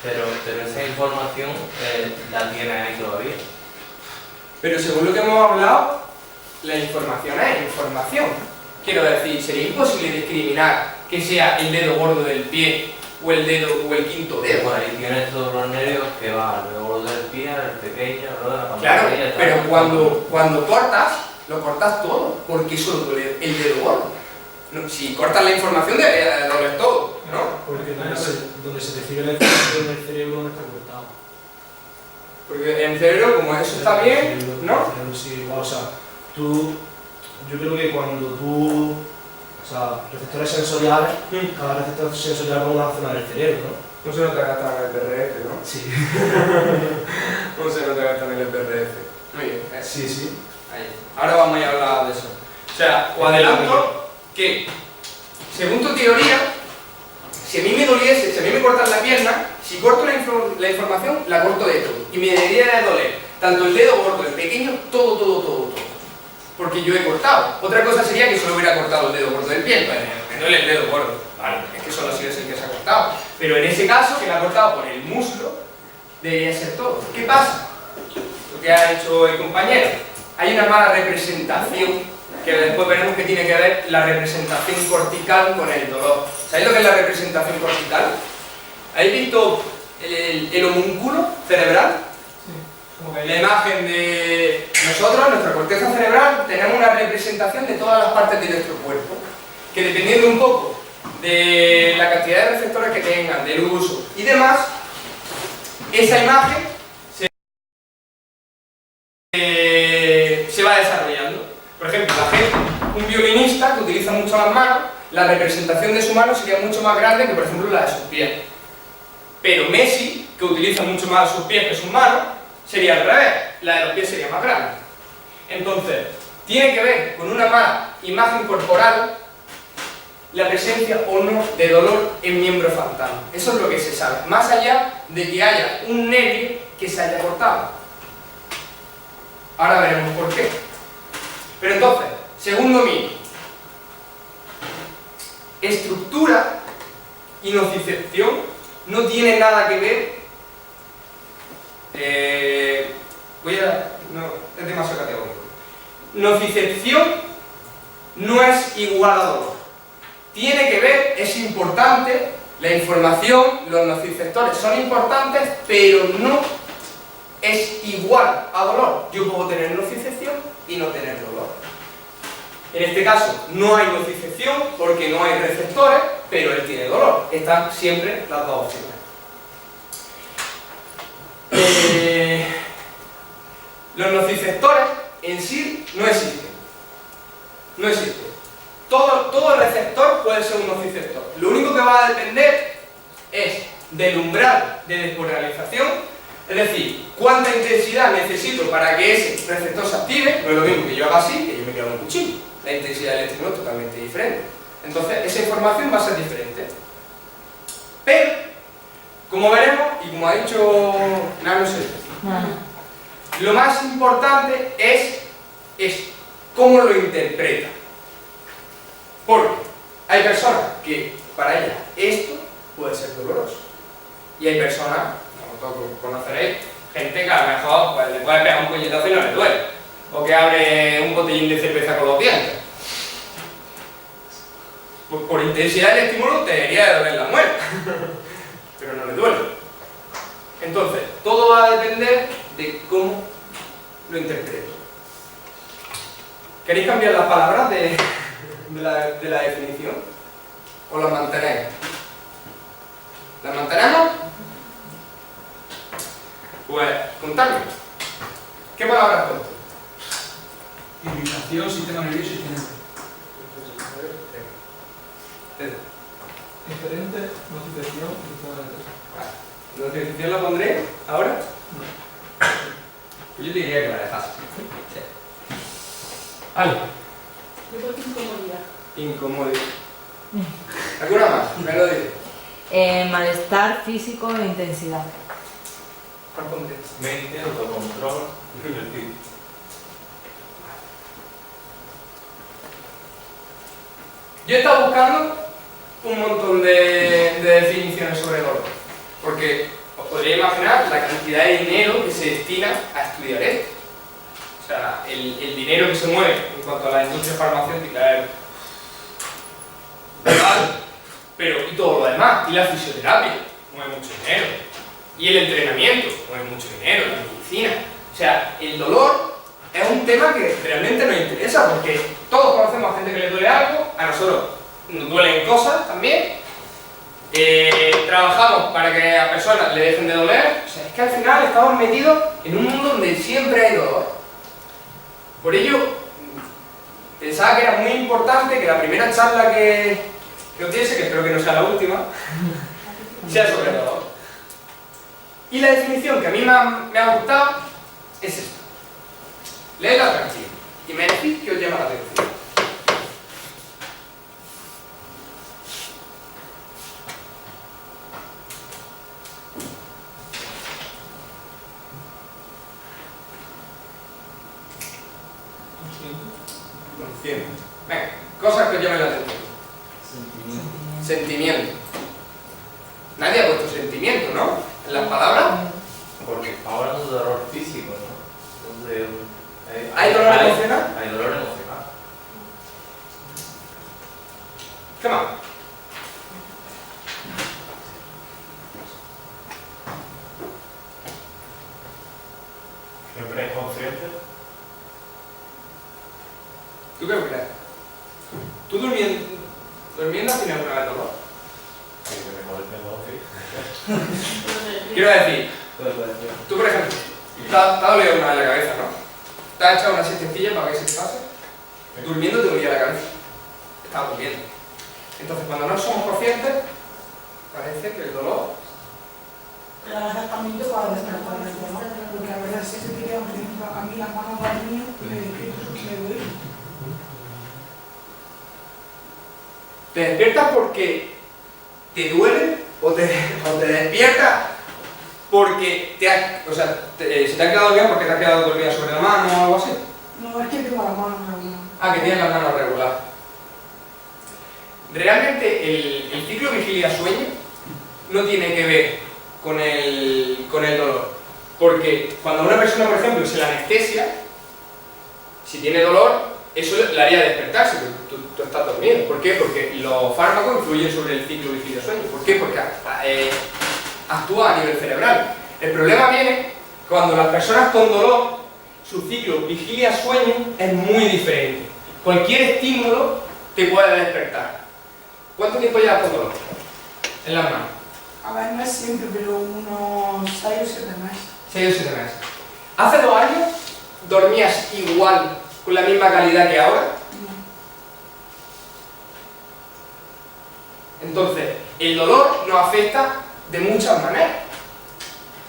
[SPEAKER 4] pero esa información la tienes ahí todavía.
[SPEAKER 1] Pero según lo que hemos hablado, la información es información. Quiero decir, sería imposible discriminar que sea el dedo gordo del pie o el quinto dedo.
[SPEAKER 4] Por ahí tienes todos los nervios que van, el gordo del pie, el pequeño, el de la
[SPEAKER 1] Claro,
[SPEAKER 4] pantorrilla,
[SPEAKER 1] pero
[SPEAKER 4] tal.
[SPEAKER 1] cuando cortas, lo cortas todo, porque solo duele el dedo gordo. No, si cortas la información debería doler todo, ¿no?
[SPEAKER 3] Porque donde se recibe la información del cerebro no está cortado.
[SPEAKER 1] Porque en el cerebro, como eso está bien, ¿no?
[SPEAKER 3] El cerebro sí, igual, o sea, yo creo que cuando tú, o sea, receptores sensoriales, cada receptor sensorial va a una zona del cerebro, ¿no?
[SPEAKER 1] No se nota que está en el PRF, ¿no?
[SPEAKER 3] Sí.
[SPEAKER 1] No se nota que está en el PRF. Muy bien,
[SPEAKER 3] Sí, sí.
[SPEAKER 1] ahí. Ahora vamos a hablar de eso. O sea, os adelanto que, según tu teoría, si a mí me doliese, si a mí me cortan la pierna, si corto la información, la corto de todo. Y me debería de doler tanto el dedo gordo, el pequeño, todo. Porque yo he cortado. Otra cosa sería que solo hubiera cortado el dedo gordo del pie, pues me duele el dedo gordo. Vale, es que solo ha sido ese el que se ha cortado. Pero en ese caso, que me ha cortado por el muslo, debería ser todo. ¿Qué pasa? Lo que ha hecho el compañero. Hay una mala representación, que después veremos que tiene que ver la representación cortical con el dolor. ¿Sabéis lo que es la representación cortical? ¿Habéis visto el homúnculo cerebral?
[SPEAKER 5] Como que
[SPEAKER 1] La imagen de nosotros, nuestra corteza cerebral, tenemos una representación de todas las partes de nuestro cuerpo, que dependiendo un poco de la cantidad de receptores que tengan, del uso y demás, esa imagen se va desarrollando. Por ejemplo, un violinista que utiliza mucho las manos, la representación de su mano sería mucho más grande que, por ejemplo, la de sus pies. Pero Messi, que utiliza mucho más sus pies que sus manos, sería al revés, la de los pies sería más grande. Entonces, tiene que ver con una mala imagen corporal la presencia o no de dolor en miembro fantasma. Eso es lo que se sabe, más allá de que haya un nervio que se haya cortado. Ahora veremos por qué. Pero entonces, segundo mito. Estructura y nocicepción no tienen nada que ver. No, es demasiado categórico. Nocicepción no es igual a dolor. Tiene que ver, es importante, la información, los nociceptores son importantes, pero no es igual a dolor. Yo puedo tener nocicepción y no tener dolor. En este caso no hay nocicepción porque no hay receptores, pero él tiene dolor. Están siempre las dos opciones. Los nociceptores en sí no existen. No existen. Todo receptor puede ser un nociceptor. Lo único que va a depender es del umbral de despolarización, es decir, cuánta intensidad necesito para que ese receptor se active. No es lo mismo que yo haga así, que yo me quedo un cuchillo. La intensidad del estímulo es totalmente diferente. Entonces, esa información va a ser diferente. Pero, como veremos, y como ha dicho Nano, lo más importante es cómo lo interpreta. Porque hay personas que para ellas esto puede ser doloroso. Y hay personas, como todos conoceréis, gente que a lo mejor pues, le puede pegar un puñetazo y no le duele. O que abre un botellín de cerveza con los dientes. Por intensidad del estímulo te debería de doler la muela. Pero no le duele. Entonces, todo va a depender de cómo lo interpreto. ¿Queréis cambiar las palabras de la definición? ¿O las mantenéis? ¿Las mantenemos? Pues, contadme. ¿Qué palabras cuento?
[SPEAKER 5] irritación, sistema nervioso y gerente. Diferente, nocicepción y sistema nervioso.
[SPEAKER 1] ¿Nocicepción la pondré ahora? Pues yo te diría que la dejase. Vale.
[SPEAKER 6] Yo creo que incomodidad.
[SPEAKER 1] Incomodidad. ¿Alguna más? Me lo diré.
[SPEAKER 7] Malestar físico e intensidad.
[SPEAKER 1] ¿Cuál pondré?
[SPEAKER 4] Mente, autocontrol y ejercicio.
[SPEAKER 1] Yo he estado buscando un montón de definiciones sobre dolor, porque os podréis imaginar la cantidad de dinero que se destina a estudiar esto. O sea, el dinero que se mueve en cuanto a la industria farmacéutica es brutal, pero y todo lo demás, y la fisioterapia mueve mucho dinero, y el entrenamiento mueve mucho dinero, la medicina. O sea, el dolor es un tema que realmente nos interesa, porque todos conocemos a gente que le duele algo, a nosotros nos duelen cosas también, trabajamos para que a personas le dejen de doler. O sea, es que al final estamos metidos en un mundo donde siempre hay dolor. Por ello, pensaba que era muy importante que la primera charla que os diese, que espero que no sea la última, sea sobre el dolor. Y la definición que a mí me ha gustado es esta. Leedla tranquilo y me decís que os llama la atención. Consciente. Venga, cosas que os llamen la atención. Sentimiento. Nadie ha puesto sentimiento, ¿no? En las palabras.
[SPEAKER 4] Porque ahora es un dolor físico, ¿no? Donde
[SPEAKER 1] ¿Hay dolor emocional?
[SPEAKER 4] Hay dolor emocional.
[SPEAKER 1] ¿Qué más?
[SPEAKER 2] Siempre es consciente.
[SPEAKER 1] ¿Tú qué crees? ¿Tú durmiendo has tenido alguna vez dolor?
[SPEAKER 2] Sí, que me moleste, ¿no? Sí.
[SPEAKER 1] Quiero decir, tú por ejemplo, te ha dolido una vez la cabeza, ¿no? Te has echado una siestecilla para que se te pase. Durmiendo te dolía la cabeza. Estabas durmiendo. Entonces, cuando no somos conscientes, parece que el dolor...
[SPEAKER 8] Exactamente para despertar, ¿no? Porque a veces se te quedan, por ejemplo, a mí las manos van mías y me despierto porque me duele.
[SPEAKER 1] ¿Te despiertas porque te duele o te despiertas porque se te ha quedado dormida porque te has quedado dormida sobre la mano o algo así?
[SPEAKER 8] No, es que tengo las manos regular.
[SPEAKER 1] Ah, que tienes las manos regular. Realmente el ciclo vigilia-sueño no tiene que ver con el dolor. Porque cuando una persona, por ejemplo, se la anestesia, si tiene dolor, eso le haría despertarse, porque tú estás dormido. ¿Por qué? Porque los fármacos influyen sobre el ciclo vigilia-sueño. ¿Por qué? Porque actúa a nivel cerebral. El problema viene cuando las personas con dolor, su ciclo vigilia-sueño es muy diferente. Cualquier estímulo te puede despertar. ¿Cuánto tiempo llevas con dolor? En las manos.
[SPEAKER 8] A ver, no es siempre, pero unos 6 o 7 meses.
[SPEAKER 1] 6 o 7 meses. ¿Hace 2 años dormías igual, con la misma calidad que ahora? Entonces, el dolor nos afecta de muchas maneras.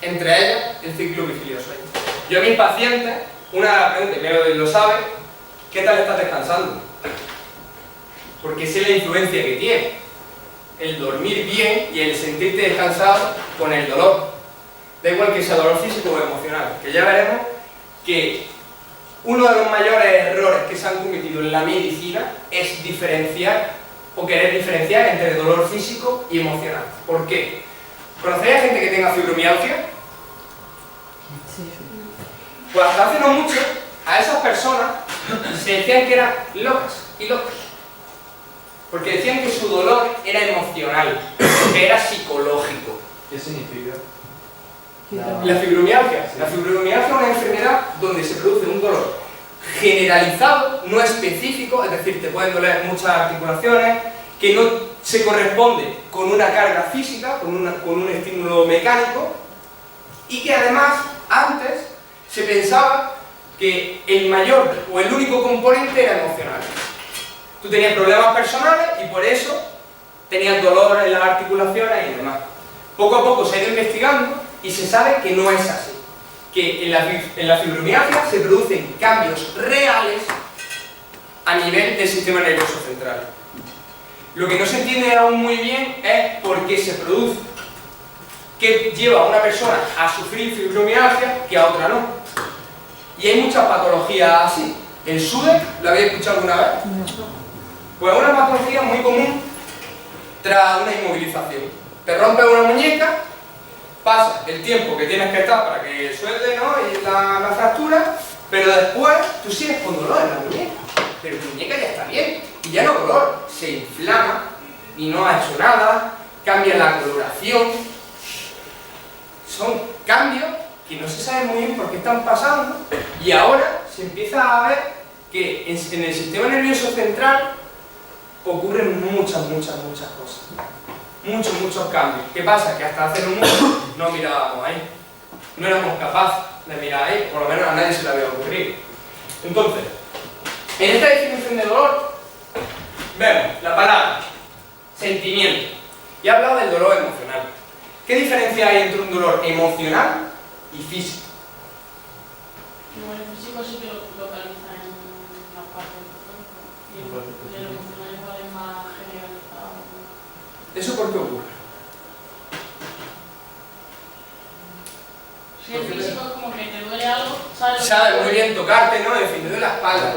[SPEAKER 1] Entre ellas, el ciclo vigilia-sueño. Yo a mis pacientes, una de las preguntas, y Melo lo sabe, ¿qué tal estás descansando? Porque sé la influencia que tiene el dormir bien y el sentirte descansado con el dolor. Da igual que sea dolor físico o emocional, que ya veremos que uno de los mayores errores que se han cometido en la medicina es diferenciar o querer diferenciar entre dolor físico y emocional. ¿Por qué? ¿Conocéis a gente que tenga fibromialgia?
[SPEAKER 7] Sí.
[SPEAKER 1] Pues hasta hace no mucho a esas personas se decían que eran locas y locos. Porque decían que su dolor era emocional, que era psicológico.
[SPEAKER 4] ¿Qué significa?
[SPEAKER 1] La fibromialgia. La fibromialgia es una enfermedad donde se produce un dolor generalizado, no específico, es decir, te pueden doler muchas articulaciones, que no se corresponde con una carga física, con un estímulo mecánico, y que además antes se pensaba que el mayor o el único componente era emocional. Tú tenías problemas personales y por eso tenías dolor en las articulaciones y demás. Poco a poco se ha ido investigando y se sabe que no es así. Que en la fibromialgia se producen cambios reales a nivel del sistema nervioso central. Lo que no se entiende aún muy bien es por qué se produce. ¿Qué lleva a una persona a sufrir fibromialgia que a otra no? Y hay muchas patologías así. ¿El SUDE lo habéis escuchado alguna vez? Pues es una patología muy común tras una inmovilización. Te rompes una muñeca, pasa el tiempo que tienes que estar para que suelte, ¿no? Y la fractura, pero después tú sigues con dolor en la muñeca. Pero tu muñeca ya está bien, y ya no dolor, se inflama y no ha hecho nada, cambia la coloración. Son cambios que no se sabe muy bien por qué están pasando, y ahora se empieza a ver que en el sistema nervioso central ocurren muchas cosas. Muchos cambios. ¿Qué pasa? Que hasta hace un mundo no mirábamos ahí. No éramos capaces de mirar ahí, por lo menos a nadie se le había ocurrido. Entonces, en esta definición de dolor, vemos la palabra sentimiento. Y he hablado del dolor emocional. ¿Qué diferencia hay entre un dolor emocional y físico?
[SPEAKER 6] No, el físico sí que lo localiza en la parte del cuerpo. Y el emocional igual es más generalizado.
[SPEAKER 1] ¿Eso por qué ocurre?
[SPEAKER 6] Si el físico es como que te duele algo, sabes.
[SPEAKER 1] Sabe muy bien tocarte, ¿no? Decir, me duele la espalda.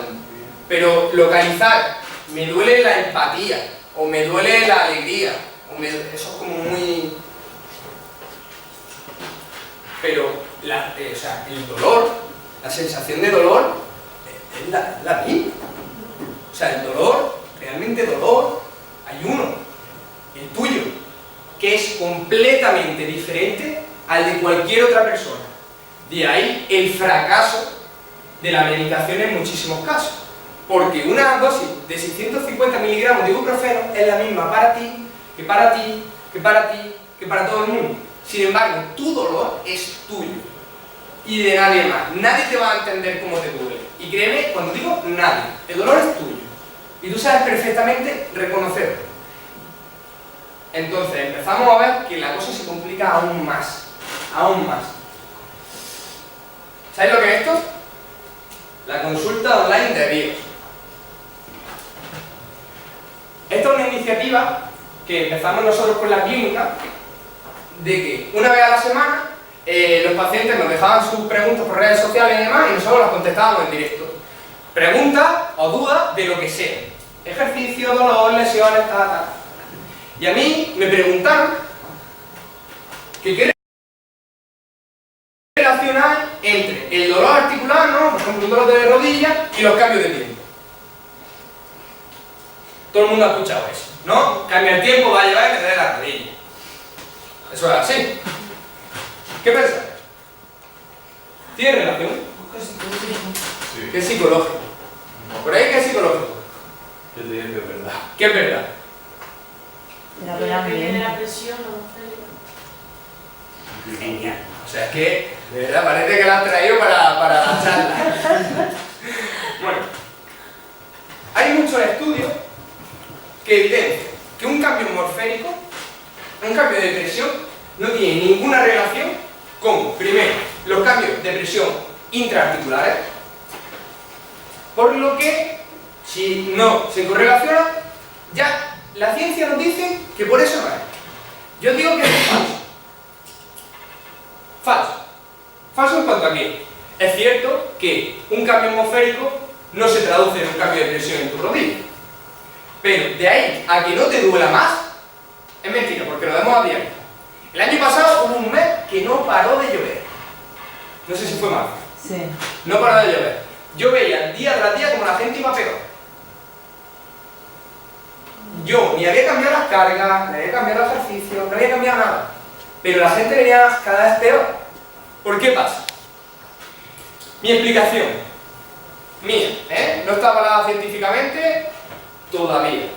[SPEAKER 1] Pero localizar, me duele la empatía, o me duele la alegría, eso es como muy... Pero el dolor, la sensación de dolor, es la misma. O sea, el dolor, realmente dolor, hay uno, el tuyo, que es completamente diferente al de cualquier otra persona. De ahí el fracaso de la medicación en muchísimos casos. Porque una dosis de 650 miligramos de ibuprofeno es la misma para ti, que para ti, que para ti, que para todo el mundo. Sin embargo, tu dolor es tuyo y de nadie más. Nadie te va a entender cómo te duele. Y créeme, cuando digo nadie, el dolor es tuyo. Y tú sabes perfectamente reconocerlo. Entonces empezamos a ver que la cosa se complica aún más. Aún más. ¿Sabéis lo que es esto? La consulta online de BIOS. Esta es una iniciativa que empezamos nosotros con la clínica, de que una vez a la semana los pacientes nos dejaban sus preguntas por redes sociales y demás, y nosotros las contestábamos en directo. Preguntas o dudas de lo que sea. Ejercicio, dolor, lesiones, tal. Y a mí me preguntaron que qué relación hay entre el dolor articular, ¿no? Por ejemplo, un dolor de rodilla, y los cambios de tiempo. Todo el mundo ha escuchado eso, ¿no? Cambia el tiempo, va a llevar a que te dé la rodilla. Eso es así. ¿Qué pensáis? ¿Tiene relación?
[SPEAKER 4] Sí.
[SPEAKER 1] ¿Qué es psicológico? Por ahí, ¿qué es psicológico?
[SPEAKER 4] Yo te diría que es verdad.
[SPEAKER 1] ¿Qué es verdad?
[SPEAKER 6] Depende de la presión o
[SPEAKER 1] Genial. O sea, es que, de verdad, parece que la has traído para la charla. Bueno, hay muchos estudios que evidencian que un cambio morfénico, un cambio de presión, no tiene ninguna relación con, primero, los cambios de presión intraarticulares, por lo que, si no se correlaciona, ya la ciencia nos dice que por eso no es. Yo digo que es falso. Falso. Falso en cuanto a que es cierto que un cambio atmosférico no se traduce en un cambio de presión en tu rodilla. Pero de ahí a que no te duela más, es mentira, porque lo vemos a diario. El año pasado hubo un mes que no paró de llover. No sé si fue marzo.
[SPEAKER 7] Sí.
[SPEAKER 1] No paró de llover. Yo veía día tras día como la gente iba peor. Yo ni había cambiado las cargas, ni había cambiado el ejercicio, no había cambiado nada. Pero la gente venía cada vez peor. ¿Por qué pasa? Mi explicación, mía, no está avalada científicamente todavía.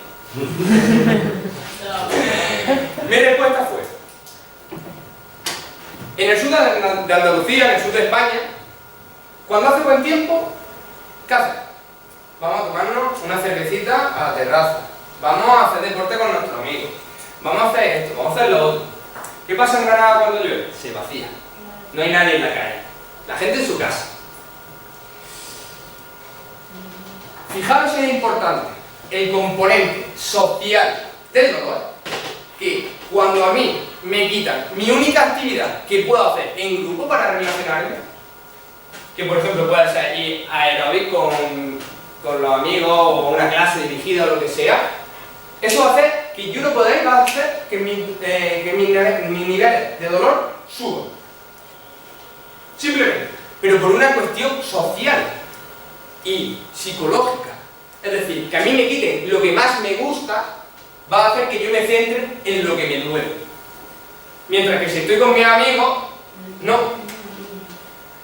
[SPEAKER 1] Mi respuesta fue: en el sur de Andalucía, en el sur de España, cuando hace buen tiempo, ¿qué hacemos? Vamos a tomarnos una cervecita a la terraza, vamos a hacer deporte con nuestros amigos, vamos a hacer esto, vamos a hacer lo otro. ¿Qué pasa en Granada cuando llueve? Se vacía. No hay nadie en la calle. La gente en su casa. Fijaros si es importante el componente social del dolor, que cuando a mí me quitan mi única actividad que puedo hacer en grupo para relacionarme, que por ejemplo puede ser ir a aeróbic con los amigos o una clase dirigida o lo que sea, eso va a hacer que yo no pueda ir, va a hacer que mis niveles de dolor suban. Simplemente, pero por una cuestión social y psicológica. Es decir, que a mí me quiten lo que más me gusta, va a hacer que yo me centre en lo que me duele. Mientras que si estoy con mis amigos, no.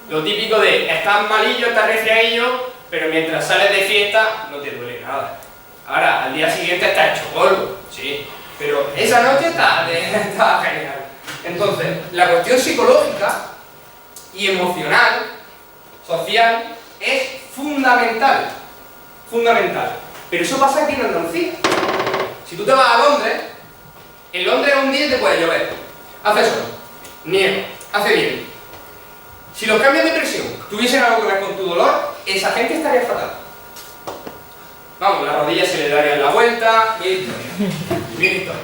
[SPEAKER 1] Lo típico de, estás malillo, estás resfriadillo, pero mientras sales de fiesta, no te duele nada. Ahora, al día siguiente estás hecho polvo, sí, pero esa noche estaba genial. Entonces, la cuestión psicológica y emocional, social, es fundamental. Fundamental. Pero eso pasa aquí en Andalucía. Si tú te vas a Londres, en Londres un día te puede llover, hace sol, nieva, hace viento. Si los cambios de presión tuviesen algo que ver con tu dolor, esa gente estaría fatal. Vamos, las rodillas se le darían la vuelta, bien historia.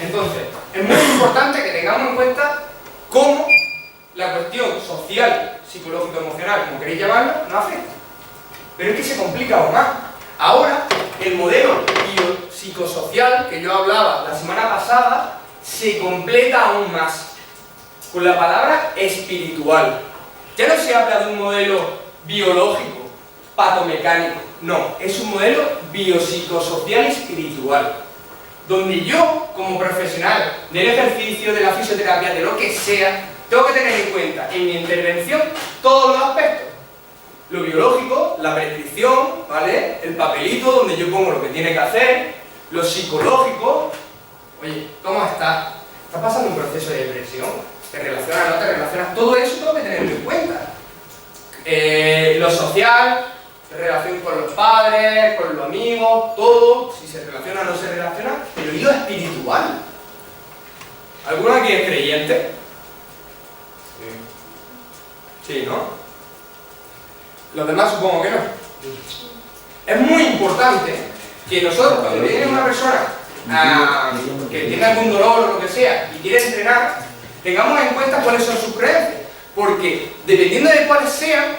[SPEAKER 1] Entonces, es muy importante que tengamos en cuenta cómo la cuestión social, psicológica, emocional, como queréis llamarlo, nos afecta. Pero es que se complica aún más. Ahora, el modelo biopsicosocial que yo hablaba la semana pasada se completa aún más con la palabra espiritual. Ya no se habla de un modelo biológico, patomecánico, no, es un modelo biopsicosocial espiritual, donde yo, como profesional del ejercicio, de la fisioterapia, de lo que sea, tengo que tener en cuenta en mi intervención todos los aspectos. Lo biológico, la prescripción, ¿vale? El papelito donde yo pongo lo que tiene que hacer. Lo psicológico, oye, ¿cómo estás? ¿Estás pasando un proceso de depresión? ¿Te relacionas, no te relacionas? Todo eso tengo que tenerlo en cuenta. Lo social, relación con los padres, con los amigos, todo, si se relaciona o no se relaciona, pero y lo espiritual. ¿Alguno aquí es creyente? Sí, ¿no? Los demás supongo que no. Es muy importante que nosotros, cuando viene una persona que tiene algún dolor o lo que sea y quiere entrenar, tengamos en cuenta cuáles son sus creencias. Porque dependiendo de cuáles sean,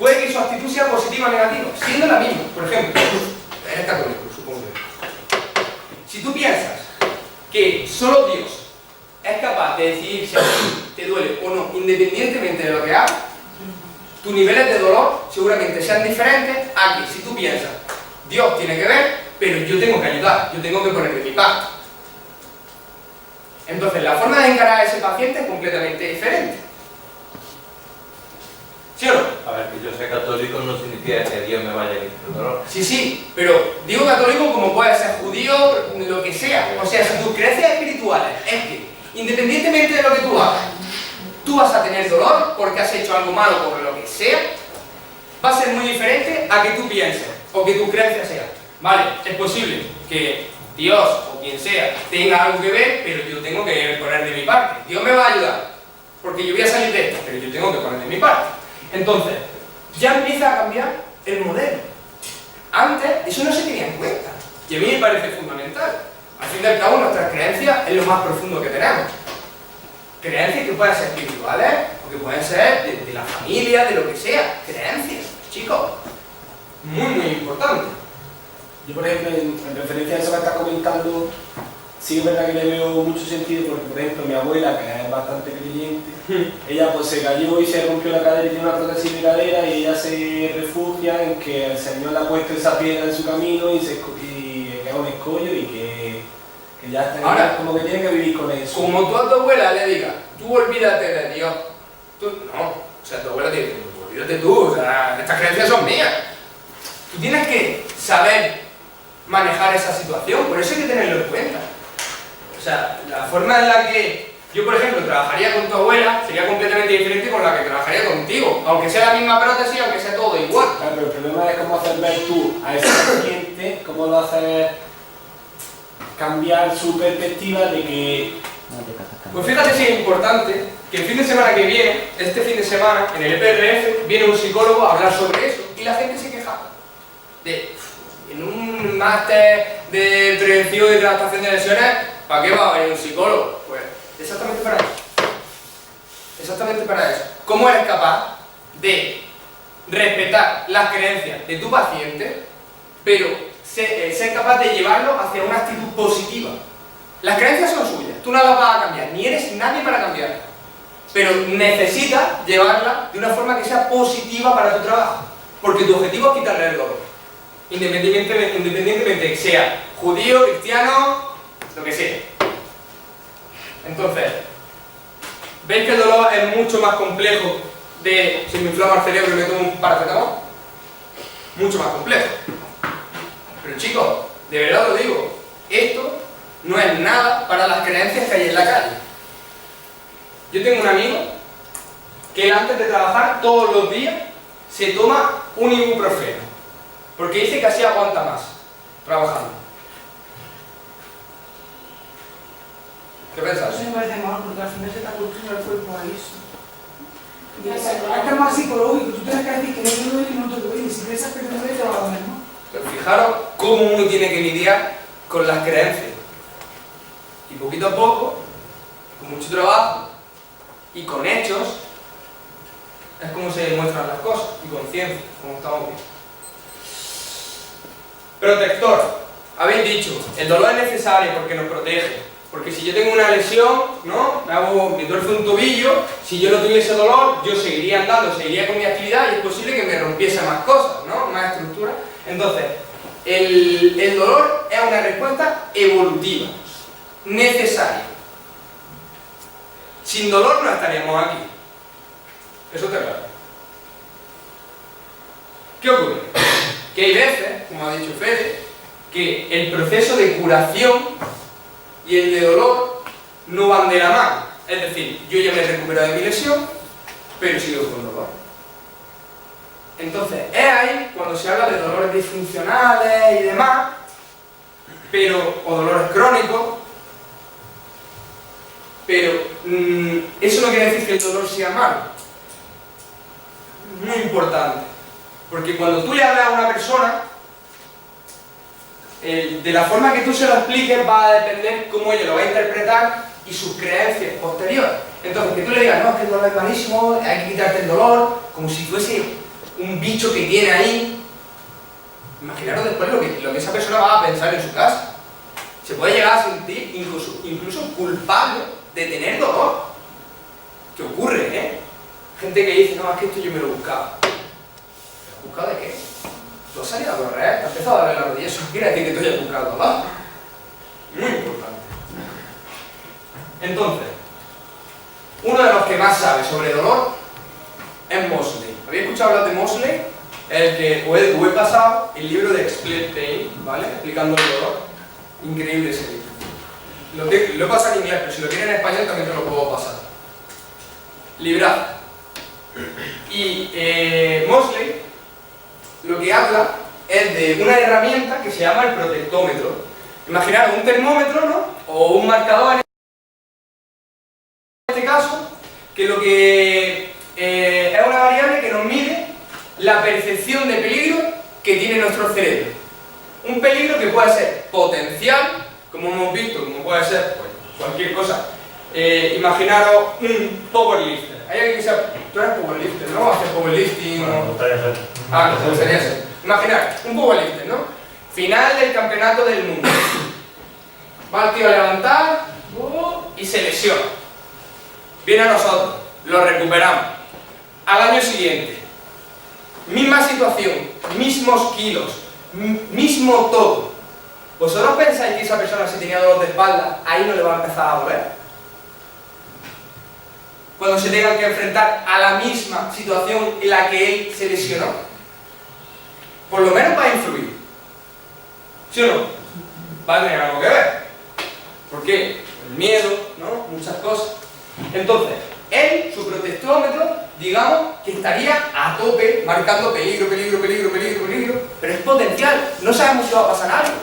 [SPEAKER 1] puede que su actitud sea positiva o negativa, siendo la misma. Por ejemplo, eres católico, supongo que. Si tú piensas que solo Dios es capaz de decidir si a ti te duele o no, independientemente de lo que hagas, tus niveles de dolor seguramente sean diferentes a que si tú piensas, Dios tiene que ver, pero yo tengo que ayudar, yo tengo que poner de mi parte. Entonces, la forma de encarar a ese paciente es completamente diferente. ¿Sí o no?
[SPEAKER 4] A ver, que yo sea católico no significa que Dios me vaya a quitar el dolor.
[SPEAKER 1] Sí, sí, pero digo católico como puede ser judío, lo que sea. O sea, si tus creencias espirituales es que, independientemente de lo que tú hagas, tú vas a tener dolor porque has hecho algo malo o por lo que sea, va a ser muy diferente a que tú pienses o que tu creencia sea. Vale, es posible que Dios o quien sea tenga algo que ver, pero yo tengo que poner de mi parte. Dios me va a ayudar, porque yo voy a salir de esto, pero yo tengo que poner de mi parte. Entonces, ya empieza a cambiar el modelo. Antes, eso no se tenía en cuenta. Y a mí me parece fundamental. Al fin y al cabo, nuestras creencias es lo más profundo que tenemos. Creencias que pueden ser espirituales, o que pueden ser de la familia, de lo que sea. Creencias, chicos. Muy, muy importante.
[SPEAKER 3] Yo, por ejemplo, en referencia a eso que estás comentando, sí es verdad que le veo mucho sentido porque, por ejemplo, mi abuela, que es bastante creyente, ella pues se cayó y se rompió la cadera y tiene una prótesis de cadera y ella se refugia en que el Señor le ha puesto esa piedra en su camino y que es un escollo y que ya está.
[SPEAKER 1] Ahora,
[SPEAKER 3] como que tiene que vivir con eso.
[SPEAKER 1] Como tú a tu abuela le digas, tú olvídate de Dios, tú no, o sea, tu abuela te dice, olvídate tú, o sea, estas creencias son mías. Tú tienes que saber manejar esa situación, por eso hay que tenerlo en cuenta. O sea, la forma en la que yo, por ejemplo, trabajaría con tu abuela sería completamente diferente con la que trabajaría contigo, aunque sea la misma prótesis, aunque sea todo igual.
[SPEAKER 3] Claro, pero el problema es cómo hacer ver tú a ese paciente, cómo lo haces cambiar su perspectiva de que...
[SPEAKER 1] Pues fíjate si es importante que el fin de semana que viene, este fin de semana, en el EPRF, viene un psicólogo a hablar sobre eso y la gente se queja de En un máster de prevención y tratación de lesiones, ¿para qué va a venir un psicólogo? Pues exactamente para eso. Exactamente para eso. ¿Cómo eres capaz de respetar las creencias de tu paciente, pero ser capaz de llevarlo hacia una actitud positiva? Las creencias son suyas, tú no las vas a cambiar, ni eres nadie para cambiarlas. Pero necesitas llevarlas de una forma que sea positiva para tu trabajo, porque tu objetivo es quitarle el dolor. Independientemente de que sea judío, cristiano, lo que sea. Entonces, ¿veis que el dolor es mucho más complejo de si me inflama el cerebro y me tomo un paracetamol? Mucho más complejo. Pero chicos, de verdad lo digo, esto no es nada para las creencias que hay en la calle. Yo tengo un amigo que él antes de trabajar todos los días se toma un ibuprofeno, porque dice que así aguanta más trabajando. ¿Qué pensás?
[SPEAKER 8] Eso me parece mal, porque al final se te acostumbra el cuerpo a eso. Y es que es más psicológico, tú tienes que decir que no te duele y no te duele, y si piensas que te duele te va a doler, ¿no?
[SPEAKER 1] Pero fijaros cómo uno tiene que lidiar con las creencias. Y poquito a poco, con mucho trabajo y con hechos, es como se demuestran las cosas, y con ciencia, como estamos viendo. Protector. Habéis dicho, el dolor es necesario porque nos protege. Porque si yo tengo una lesión, ¿no? Me tuerzo un tobillo, si yo no tuviese dolor, yo seguiría andando, seguiría con mi actividad y es posible que me rompiese más cosas, ¿no? Más estructuras. Entonces, el dolor es una respuesta evolutiva, necesaria. Sin dolor no estaríamos aquí. Eso está claro. ¿Qué ocurre? Que hay veces, como ha dicho Fede, que el proceso de curación y el de dolor no van de la mano. Es decir, yo ya me he recuperado de mi lesión, pero sigo con dolor. Entonces, es ahí cuando se habla de dolores disfuncionales y demás, o dolores crónicos, pero eso no quiere decir que el dolor sea malo. Muy importante. Porque cuando tú le hablas a una persona, de la forma que tú se lo expliques va a depender cómo ella lo va a interpretar y sus creencias posteriores. Entonces, que tú le digas, no, es que el dolor es malísimo, hay que quitarte el dolor, como si fuese un bicho que tiene ahí. Imaginaros después lo que esa persona va a pensar en su casa. Se puede llegar a sentir incluso culpable de tener dolor. ¿Qué ocurre, Gente que dice, no, es que esto yo me lo he buscado. ¿Buscado de qué? Tú has salido a correr, has empezado a darle la rodilla, eso quiere decir que tú hayas buscado dolor. Muy importante. Entonces, uno de los que más sabe sobre dolor es Mosley. ¿Habéis escuchado hablar de Mosley? El que os he pasado el libro de Explain Pain, ¿vale? Explicando el dolor. Increíble ese libro. Lo he pasado en inglés, pero si lo quieren en español también te lo puedo pasar. Librad. Y Mosley lo que habla es de una herramienta que se llama el protectómetro. Imaginaros un termómetro, ¿no? O un marcador en este caso, que lo que es una variable que nos mide la percepción de peligro que tiene nuestro cerebro. Un peligro que puede ser potencial, como hemos visto, como puede ser pues, cualquier cosa. Imaginaros un powerlifter. Hay alguien que sea, tú eres powerlifter, ¿no? Haces powerlifting.
[SPEAKER 2] Bueno, me gustaría ser.
[SPEAKER 1] Ah, me gustaría ser. Imaginar, un powerlifter, ¿no? Final del campeonato del mundo. Va el tío a levantar y se lesiona. Viene a nosotros, lo recuperamos. Al año siguiente, misma situación, mismos kilos, mismo todo. ¿Vosotros pensáis que esa persona si tenía dolor de espalda, ahí no le va a empezar a doler? Cuando se tengan que enfrentar a la misma situación en la que él se lesionó. Por lo menos va a influir. ¿Sí o no? Va a tener algo que ver. ¿Por qué? El miedo, ¿no? Muchas cosas. Entonces, él, su protectómetro, digamos que estaría a tope, marcando peligro, peligro, peligro, peligro, peligro, pero es potencial. No sabemos si va a pasar algo.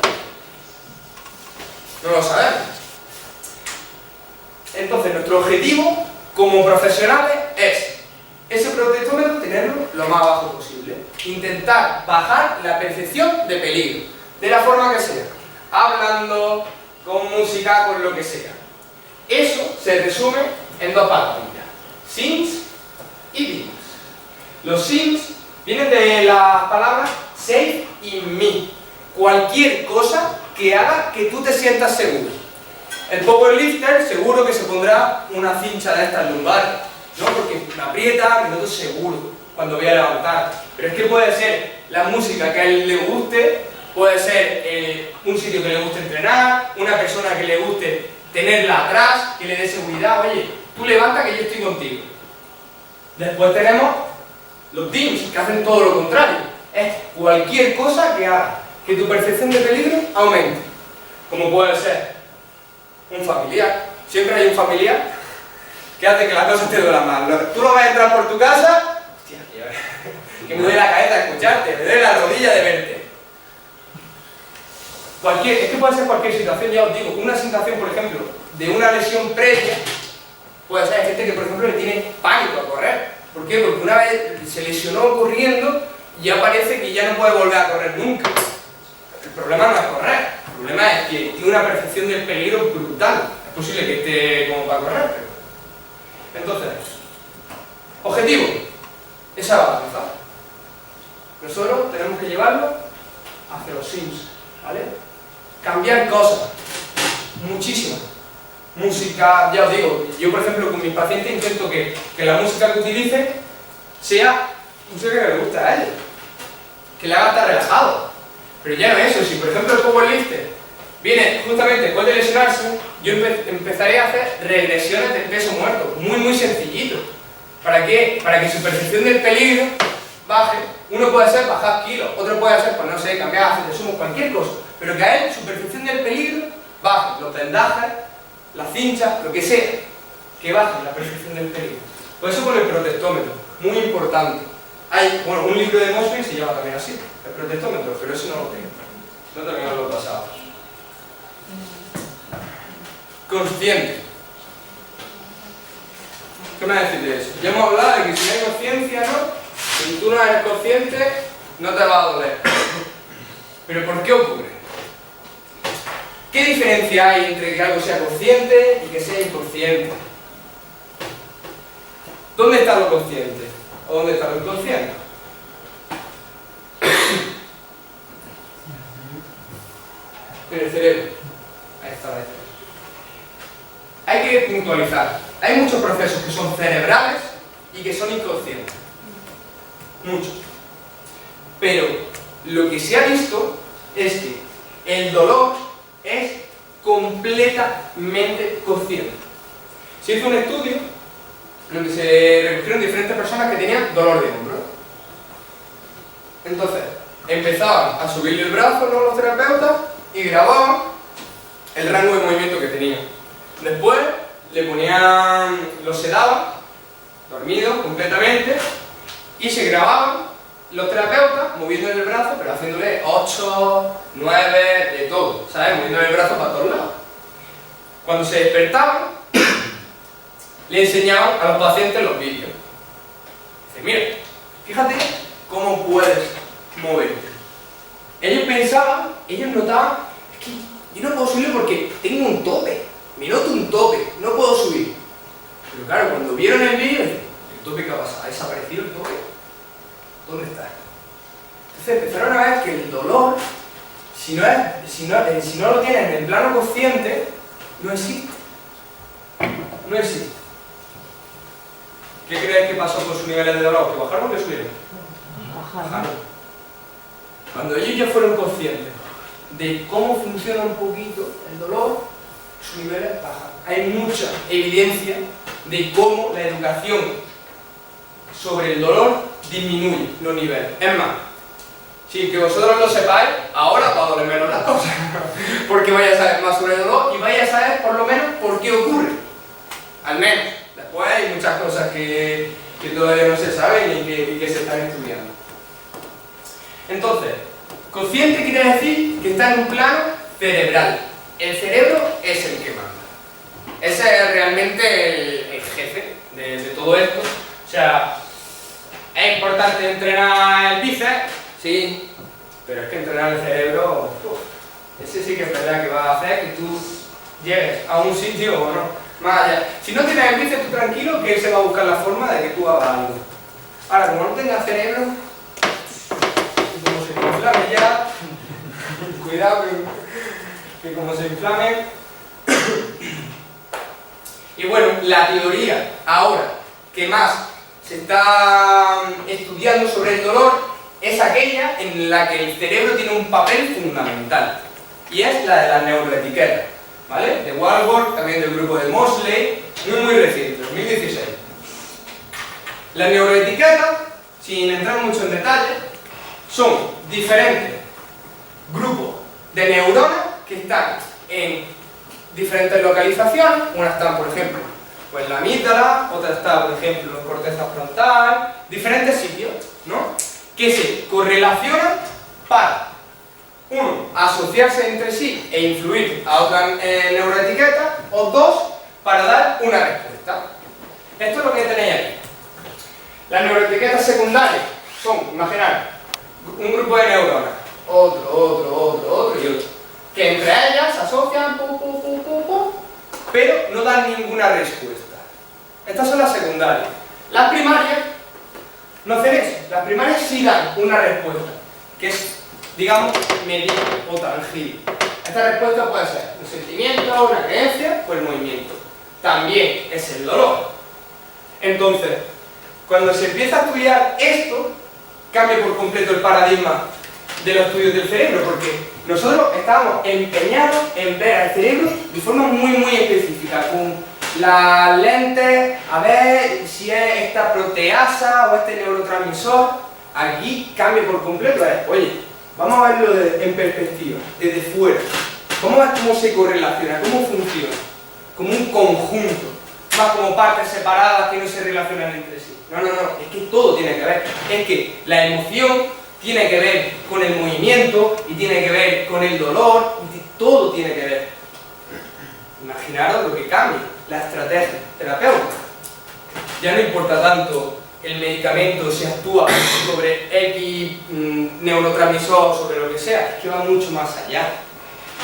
[SPEAKER 1] No lo sabemos. Entonces, nuestro objetivo como profesionales es ese protectómetro tenerlo lo más bajo posible. Intentar bajar la percepción de peligro. de la forma que sea, hablando, con música, con lo que sea. Eso se resume en dos palabras: Sims y Beams. Los Sims vienen de las palabras safe y me. Cualquier cosa que haga que tú te sientas seguro. El powerlifter seguro que se pondrá una cincha de estas lumbares, ¿no? Porque me aprieta, me noto seguro cuando voy a levantar. Pero es que puede ser la música que a él le guste, puede ser un sitio que le guste entrenar, una persona que le guste tenerla atrás, que le dé seguridad. Oye, tú levanta que yo estoy contigo. Después tenemos los Beams, que hacen todo lo contrario. Es cualquier cosa que haga que tu percepción de peligro aumente. Como puede ser un familiar. Siempre hay un familiar que hace que las cosas te duelan más. Tú no vas a entrar por tu casa, hostia, que me duele la cabeza de escucharte, me duele la rodilla de verte. Es que puede ser cualquier situación, ya os digo. Una situación, por ejemplo, de una lesión previa, puede ser gente que, por ejemplo, le tiene pánico a correr. ¿Por qué? Porque una vez se lesionó corriendo, ya parece que ya no puede volver a correr nunca. El problema no es correr, el problema es que tiene una percepción del peligro brutal. Es posible que esté como para correr, pero... Entonces, objetivo, esa balanza. Nosotros tenemos que llevarlo hacia los Sims, ¿vale? Cambiar cosas, muchísimas. Música, ya os digo, yo por ejemplo con mis pacientes intento que la música que utilice sea música que le guste a ellos, que le haga estar relajado. Pero ya no es eso. Si por ejemplo el powerlifter viene justamente después de lesionarse, yo empezaré a hacer regresiones del peso muerto, muy sencillito. ¿Para qué? Para que su percepción del peligro baje. Uno puede ser bajar kilos, otro puede ser, pues no sé, cambiar hacer de sumo, cualquier cosa, pero que a él su percepción del peligro baje, los vendajes, las cinchas, lo que sea, que baje la percepción del peligro. Por eso con el protectómetro, muy importante. Hay, bueno, un libro de Mosby se llama también así, el protectómetro, pero eso no lo tengo. No también lo he pasado. Consciente. ¿Qué me decís de eso? Ya hemos hablado de que si no hay conciencia, ¿no? Si tú no eres consciente, no te va a doler. ¿Pero por qué ocurre? ¿Qué diferencia hay entre que algo sea consciente y que sea inconsciente? ¿Dónde está lo consciente? ¿O dónde está lo inconsciente? En el cerebro. Ahí está, ahí está. Hay que puntualizar. Hay muchos procesos que son cerebrales y que son inconscientes. Muchos. Pero lo que se ha visto es que el dolor es completamente consciente. Se hizo un estudio donde se recogieron diferentes personas que tenían dolor de hombro. Entonces, empezaban a subirle el brazo, ¿no?, los terapeutas, y grababan el rango de movimiento que tenía. Después le ponían, lo sedaban, dormido completamente, y se grababan los terapeutas moviendo el brazo, pero haciéndole 8, 9, de todo, ¿sabes? Moviendo el brazo para todos lados. Cuando se despertaban, le enseñaban a los pacientes los vídeos. Dice, mira, fíjate cómo puedes moverte. Ellos pensaban, ellos notaban, es que yo no puedo subir porque tengo un tope, me noto un tope, no puedo subir. Pero claro, cuando vieron el vídeo, el tope que ha pasado, ha desaparecido el tope. ¿Dónde está? Entonces empezaron a ver que el dolor, si no lo tienes en el plano consciente, no existe. No existe. ¿Qué crees que pasó con sus niveles de dolor? ¿Que bajaron o que subieron? Bajaron. Cuando ellos ya fueron conscientes de cómo funciona un poquito el dolor, sus niveles bajan. Hay mucha evidencia de cómo la educación sobre el dolor disminuye los niveles. Es más, sin que vosotros lo sepáis, ahora va a doler menos las cosas, porque vais a saber más sobre el dolor y vais a saber por lo menos por qué ocurre. Al menos. Después hay muchas cosas que todavía no se saben y que se están estudiando. Entonces, consciente quiere decir que está en un plano cerebral. El cerebro es el que manda. Ese es realmente el jefe de todo esto. O sea, ¿es importante entrenar el bíceps? Sí. Pero es que entrenar el cerebro, ese sí que es verdad que va a hacer que tú llegues a un sitio o no, más allá. Si no tienes el bíceps, tú tranquilo, que él se va a buscar la forma de que tú hagas algo. Ahora, como no tengas cerebro, y como se te inflame ya, cuidado que como se inflame. Y bueno, la teoría ahora que más se está estudiando sobre el dolor es aquella en la que el cerebro tiene un papel fundamental, y es la de las neuroetiquetas, ¿vale? De Walworth, también del grupo de Mosley, muy reciente, 2016. Las neuroetiquetas, sin entrar mucho en detalle, son diferentes grupos de neuronas que están en diferentes localizaciones. Una está, por ejemplo, pues en la amígdala, otra está, por ejemplo, en corteza frontal, diferentes sitios, ¿no? Que se correlacionan para, uno, asociarse entre sí e influir a otras neuroetiquetas, o dos, para dar una respuesta. Esto es lo que tenéis aquí. Las neuroetiquetas secundarias son, imaginad, un grupo de neuronas, otro y otro, que entre ellas se asocian, pero no dan ninguna respuesta. Estas son las secundarias. Las primarias no hacen eso. Las primarias sí dan una respuesta, que es, digamos, medible o tangible. Esta respuesta puede ser un sentimiento, una creencia o el movimiento. También es el dolor. Entonces, cuando se empieza a estudiar esto, cambia por completo el paradigma de los estudios del cerebro, porque nosotros estábamos empeñados en ver al cerebro de forma muy específica, con las lentes, a ver si es esta proteasa o este neurotransmisor. Aquí cambia por completo. Oye, vamos a verlo en perspectiva, desde fuera. Vamos a ver cómo se correlaciona, cómo funciona, como un conjunto, más como partes separadas que no se relacionan entre sí. No, es que todo tiene que ver. Es que la emoción tiene que ver con el movimiento y tiene que ver con el dolor, y todo tiene que ver. Imaginaros lo que cambia la estrategia terapéutica. Ya no importa tanto el medicamento si actúa sobre X neurotransmisor, sobre lo que sea, es que va mucho más allá.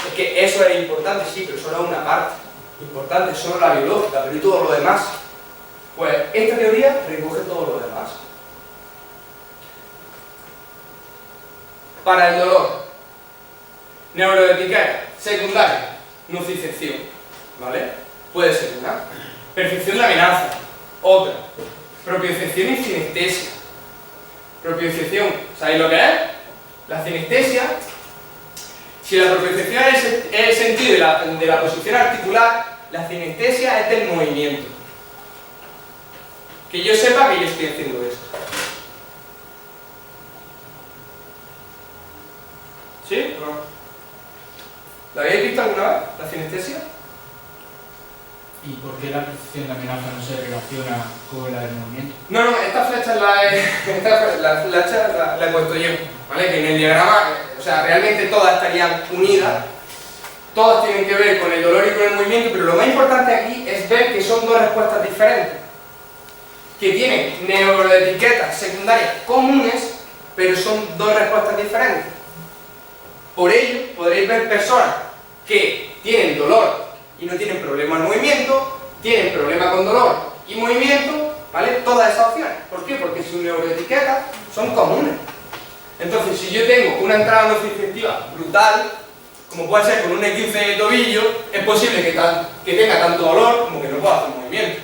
[SPEAKER 1] Es que eso es importante, sí, pero solo una parte importante, solo la biológica, pero ¿y todo lo demás? Pues esta teoría recoge todo lo demás. Para el dolor, neuroetiqueta secundaria, nocicepción, ¿vale? Puede ser una. Percepción de amenaza, otra. Propiocepción y sinestesia. Propiocepción, ¿sabéis lo que es? La sinestesia, si la propiocepción es el sentido de la posición articular, la sinestesia es del movimiento. Que yo sepa que yo estoy haciendo esto. ¿Sí o no? ¿La habéis visto alguna vez, la sinestesia?
[SPEAKER 9] ¿Y por qué la percepción de amenaza no se relaciona con la del movimiento?
[SPEAKER 1] No, esta flecha la he puesto yo, ¿vale? Que en el diagrama, o sea, realmente todas estarían unidas, todas tienen que ver con el dolor y con el movimiento, pero lo más importante aquí es ver que son dos respuestas diferentes, que tienen neuroetiquetas secundarias comunes, pero son dos respuestas diferentes. Por ello, podréis ver personas que tienen dolor y no tienen problema en movimiento, tienen problema con dolor y movimiento, ¿vale? Todas esas opciones. ¿Por qué? Porque sus neuroetiquetas son comunes. Entonces, si yo tengo una entrada nociceptiva brutal, como puede ser con un esguince de tobillo, es posible que tenga tanto dolor como que no pueda hacer movimiento.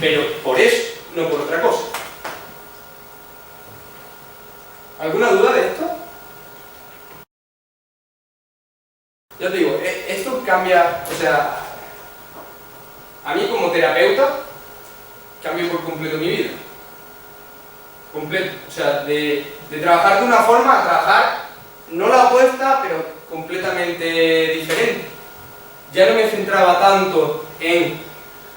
[SPEAKER 1] Pero por eso, no por otra cosa. ¿Alguna duda de esto? Ya te digo, esto cambia, o sea, a mí como terapeuta, cambia por completo mi vida. Completo, o sea, de trabajar de una forma a trabajar, no la opuesta, pero completamente diferente. Ya no me centraba tanto en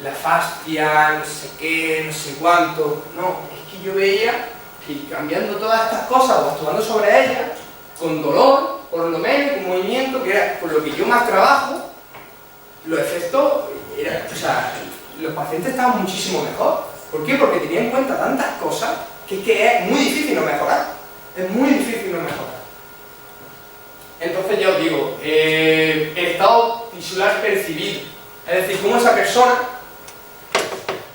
[SPEAKER 1] la fascia, no sé qué, no sé cuánto, no, es que yo veía que cambiando todas estas cosas o actuando sobre ellas, con dolor, por lo menos, con movimiento, que era por lo que yo más trabajo, los efectos, o sea, los pacientes estaban muchísimo mejor. ¿Por qué? Porque tenía en cuenta tantas cosas que es muy difícil no mejorar. Es muy difícil no mejorar. Entonces ya os digo, el estado tisular percibido, es decir, cómo esa persona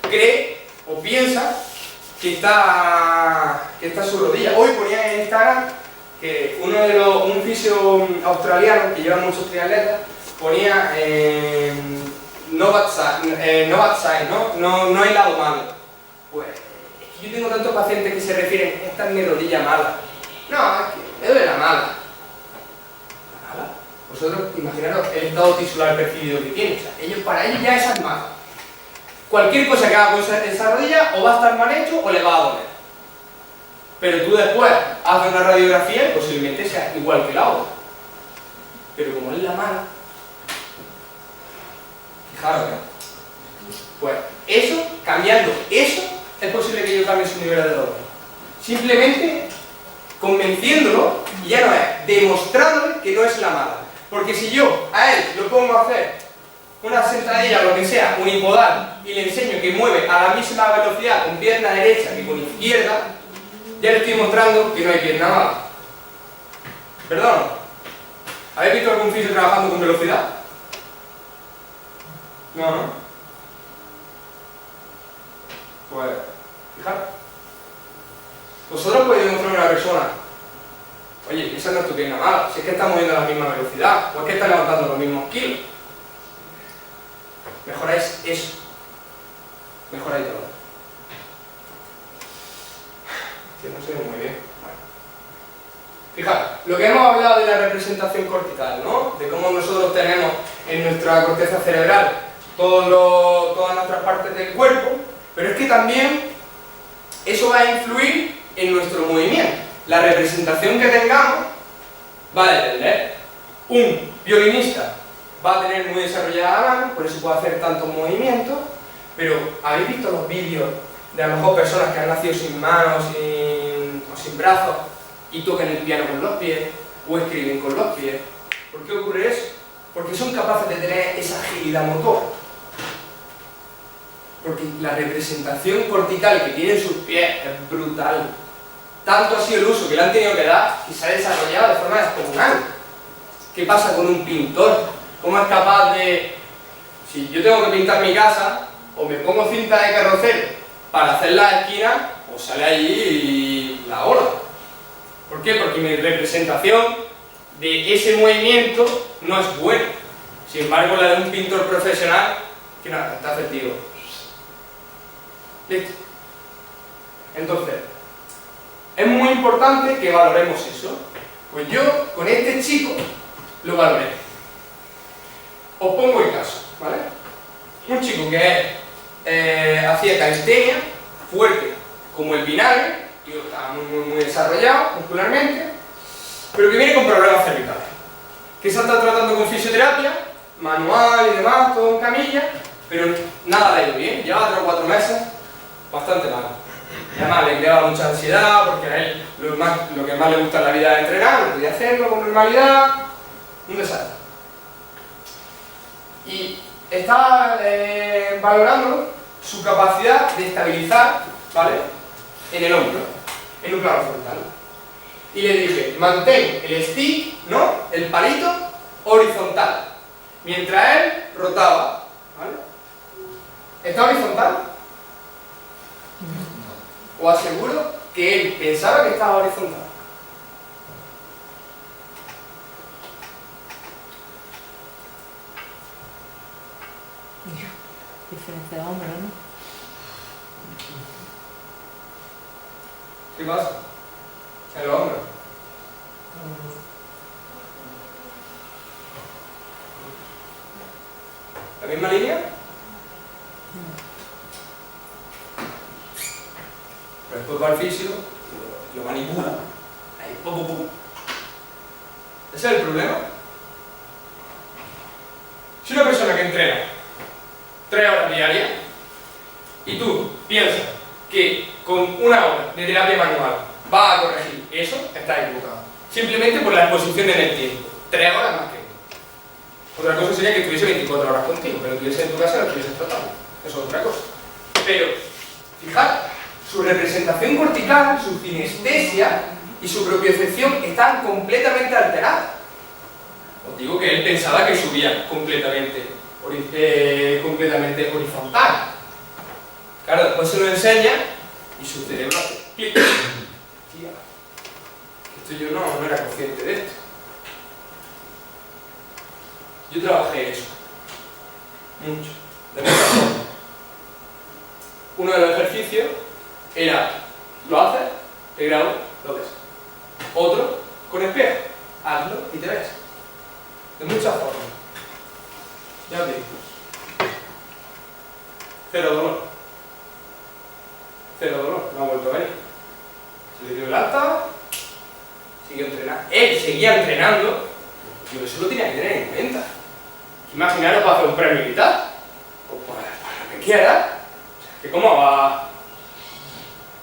[SPEAKER 1] cree o piensa que está su rodilla. Hoy ponía en Instagram que un fisio australiano que lleva muchos triatletas ponía no bad side, no hay lado malo. Pues es que yo tengo tantos pacientes que se refieren, esta es mi rodilla mala. No, es que me duele la mala. ¿La mala? Vosotros imaginaros el estado tisular percibido que tiene. O sea, para ellos ya esa es mala. Cualquier cosa que haga con esa rodilla o va a estar mal hecho o le va a doler. Pero tú después haces una radiografía y posiblemente sea igual que la otra. Pero como es la mala, fijaros, pues eso, cambiando eso, es posible que yo cambie su nivel de dolor. Simplemente convenciéndolo, y ya no es, demostrándole que no es la mala. Porque si yo a él lo pongo a hacer una sentadilla o lo que sea, unipodal, y le enseño que mueve a la misma velocidad con pierna derecha que con izquierda, ya le estoy mostrando que no hay pierna mala. Perdón, ¿habéis visto algún fisio trabajando con velocidad? No. Pues, fijaros. Vosotros podéis demostrar a una persona, oye, esa no es tu pierna mala, si es que está moviendo a la misma velocidad, o es que está levantando los mismos kilos. Mejoráis eso. Mejoráis todo. Que no se ve muy bien. Bueno. Fijaros, lo que hemos hablado de la representación cortical, ¿no? De cómo nosotros tenemos en nuestra corteza cerebral todas nuestras partes del cuerpo, pero es que también eso va a influir en nuestro movimiento. La representación que tengamos va a depender. Un violinista va a tener muy desarrollada la mano, por eso puede hacer tantos movimientos, pero ¿habéis visto los vídeos de a lo mejor personas que han nacido sin manos o sin brazos y tocan el piano con los pies o escriben con los pies? ¿Por qué ocurre eso? Porque son capaces de tener esa agilidad motora. Porque la representación cortical que tienen sus pies es brutal. Tanto ha sido el uso que le han tenido que dar que se ha desarrollado de forma descomunal. ¿Qué pasa con un pintor? ¿Cómo es capaz de... Si yo tengo que pintar mi casa, o me pongo cinta de carrocero para hacer las esquinas, o sale allí la ola. ¿Por qué? Porque mi representación de ese movimiento no es buena. Sin embargo, la de un pintor profesional, que nada, está efectivo. ¿Listo? Entonces, es muy importante que valoremos eso. Pues yo, con este chico, lo valoré. Os pongo el caso, ¿vale? Un chico que hacía calistenia, fuerte, como el vinagre, y estaba muy desarrollado muscularmente, pero que viene con problemas cervicales. Que se está tratando con fisioterapia, manual y demás, todo en camilla, pero nada le ha ido bien. Lleva 3 o 4 meses bastante mal. Además le creaba mucha ansiedad, porque a él lo que más le gusta en la vida es entrenar, no podía hacerlo con normalidad, un desastre. Y estaba valorando su capacidad de estabilizar, ¿vale?, en el hombro, en un plano frontal. Y le dije, mantén el stick, ¿no?, el palito, horizontal, mientras él rotaba, ¿vale? ¿Está horizontal? Os aseguro que él pensaba que estaba horizontal.
[SPEAKER 7] Diferencia de hombro, ¿no?
[SPEAKER 1] ¿Qué pasa? En los hombros. ¿La misma línea? Pero después va el fisio, lo manipula. Ahí, pum, pum, pum. ¿Ese es el problema? Si una persona que entrena 3 horas diarias y tú piensas que con 1 hora de terapia manual va a corregir eso, estás equivocado. Simplemente por la exposición en el tiempo. 3 horas más que tú. Otra cosa sería que estuviese 24 horas contigo, pero estuviese en tu casa y lo estuvieses tratando. Eso es otra cosa. Pero, fijad, su representación cortical, su sinestesia y su propiocepción están completamente alteradas. Os digo que él pensaba que subía completamente horizontal. Claro, después se lo enseña y su cerebro hace clic. Tía, esto yo no era consciente de esto. Yo trabajé eso. Mucho. De muchas formas. Uno de los ejercicios era, lo haces, te grabo, lo ves. Otro, con espejo, hazlo y te ves. De muchas formas. Ya os digo. Cero dolor. Cero dolor, no ha vuelto a venir. Se le dio el alta, siguió entrenando. Él seguía entrenando, yo eso lo tenía que tener en cuenta. Imaginaros para hacer un premio militar, o para lo que quiera, que cómo va.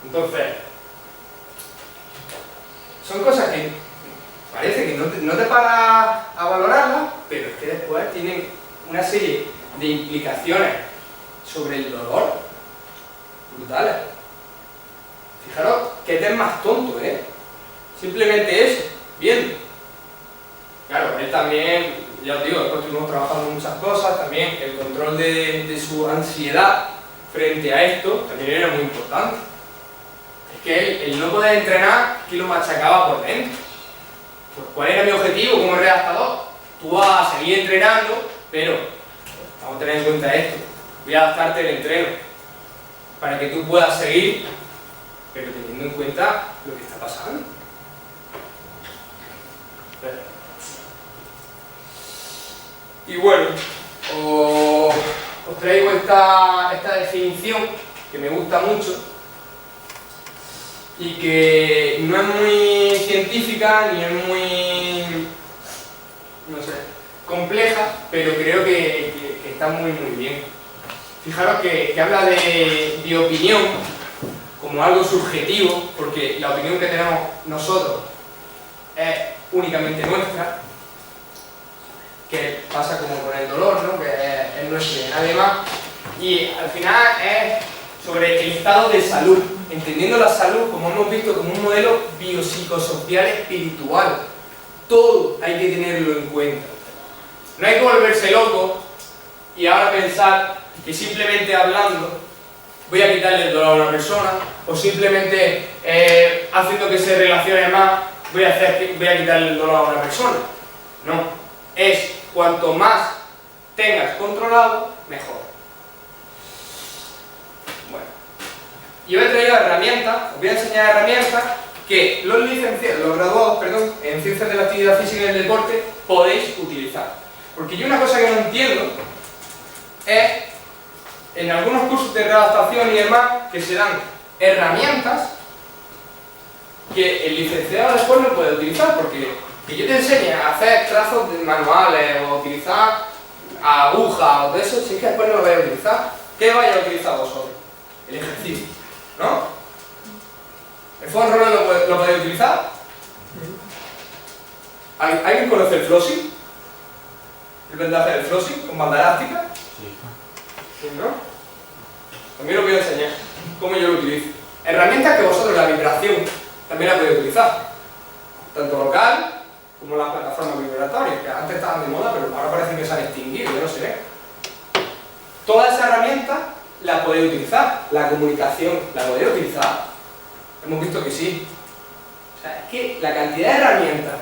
[SPEAKER 1] Entonces, son cosas que parece que no te paras a valorarlas, pero es que después tienen una serie de implicaciones sobre el dolor brutales. Fijaros que este es más tonto, simplemente eso, viendo. Claro, él también, ya os digo, después estuvimos trabajando muchas cosas, también el control de su ansiedad frente a esto también era muy importante. Es que el no poder entrenar, que lo machacaba por dentro. Pues, ¿cuál era mi objetivo como redactador? Tú vas a seguir entrenando, pero vamos a tener en cuenta esto. Voy a adaptarte el entreno para que tú puedas seguir, pero teniendo en cuenta lo que está pasando. Y bueno, os traigo esta definición que me gusta mucho y que no es muy científica ni es muy, no sé, compleja, pero creo que está muy bien. Fijaros que habla de opinión como algo subjetivo, porque la opinión que tenemos nosotros es únicamente nuestra, que pasa como con el dolor, ¿no? Que es nuestro y de nadie más, y al final es sobre el estado de salud, entendiendo la salud, como hemos visto, como un modelo biopsicosocial espiritual. Todo hay que tenerlo en cuenta. No hay que volverse loco y ahora pensar que simplemente hablando voy a quitarle el dolor a una persona, o simplemente haciendo que se relacione más voy a quitarle el dolor a una persona. No, es cuanto más tengas controlado, mejor. Bueno, yo he traído herramientas, os voy a enseñar herramientas que los licenciados, los graduados, perdón, en Ciencias de la Actividad Física y del Deporte podéis utilizar. Porque yo una cosa que no entiendo es, en algunos cursos de redactación y demás, que se dan herramientas que el licenciado después no puede utilizar, porque que yo te enseñe a hacer trazos de manuales o utilizar agujas o todo eso, si es que después no lo vais a utilizar. ¿Qué vais a utilizar vosotros? El ejercicio, ¿no? ¿El foam roller lo podéis utilizar? ¿Alguien conoce el flossing? ¿El vendaje del flossing con banda elástica? Sí. ¿No? También os voy a enseñar cómo yo lo utilizo. Herramientas que vosotros, la vibración, también la podéis utilizar. Tanto local como las plataformas vibratorias, que antes estaban de moda, pero ahora parecen que se han extinguido, yo no sé. Todas esas herramientas las podéis utilizar. La comunicación, ¿la podéis utilizar? Hemos visto que sí. O sea, es que la cantidad de herramientas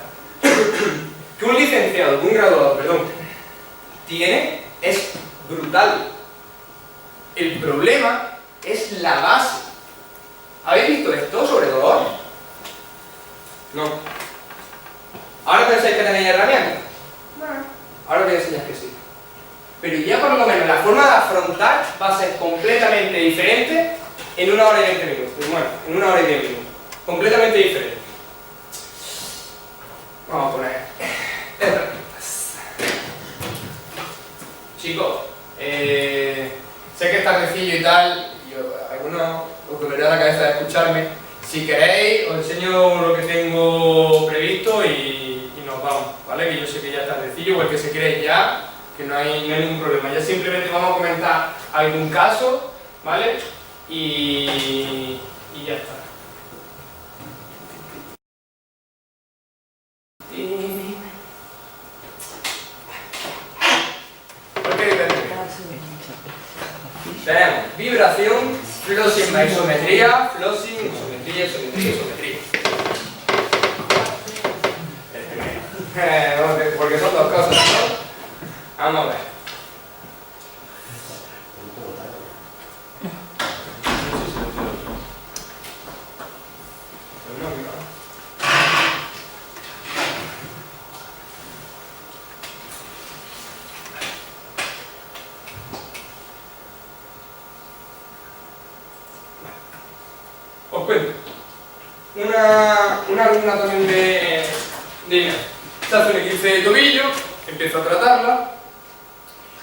[SPEAKER 1] que un licenciado, un graduado, perdón, tiene es brutal. El problema es la base. ¿Habéis visto esto sobre dolor? No. ¿Ahora pensáis que tenéis herramientas? No. Ahora os voy a enseñar que sí. Pero ya por lo menos la forma de afrontar va a ser completamente diferente en 1 hora y 20 minutos. Bueno, en 1 hora y 10 minutos. Completamente diferente. Vamos a poner herramientas. Chicos, sé que es tardecillo y tal, y algunos os dolería la cabeza de escucharme. Si queréis, os enseño lo que tengo previsto y nos vamos, ¿vale? Que yo sé que ya es tardecillo, o el que se quiere ya, que no hay ningún problema. Ya simplemente vamos a comentar algún caso, ¿vale? Y
[SPEAKER 5] y ya está.
[SPEAKER 1] ¿Por qué depende? Tenemos vibración, flossing más isometría, flossing, isometría, isometría, isometría. Porque son dos cosas, ¿no? Vamos a ver. Os cuento. Una alumna también de se hace un esguince de tobillo, empiezo a tratarla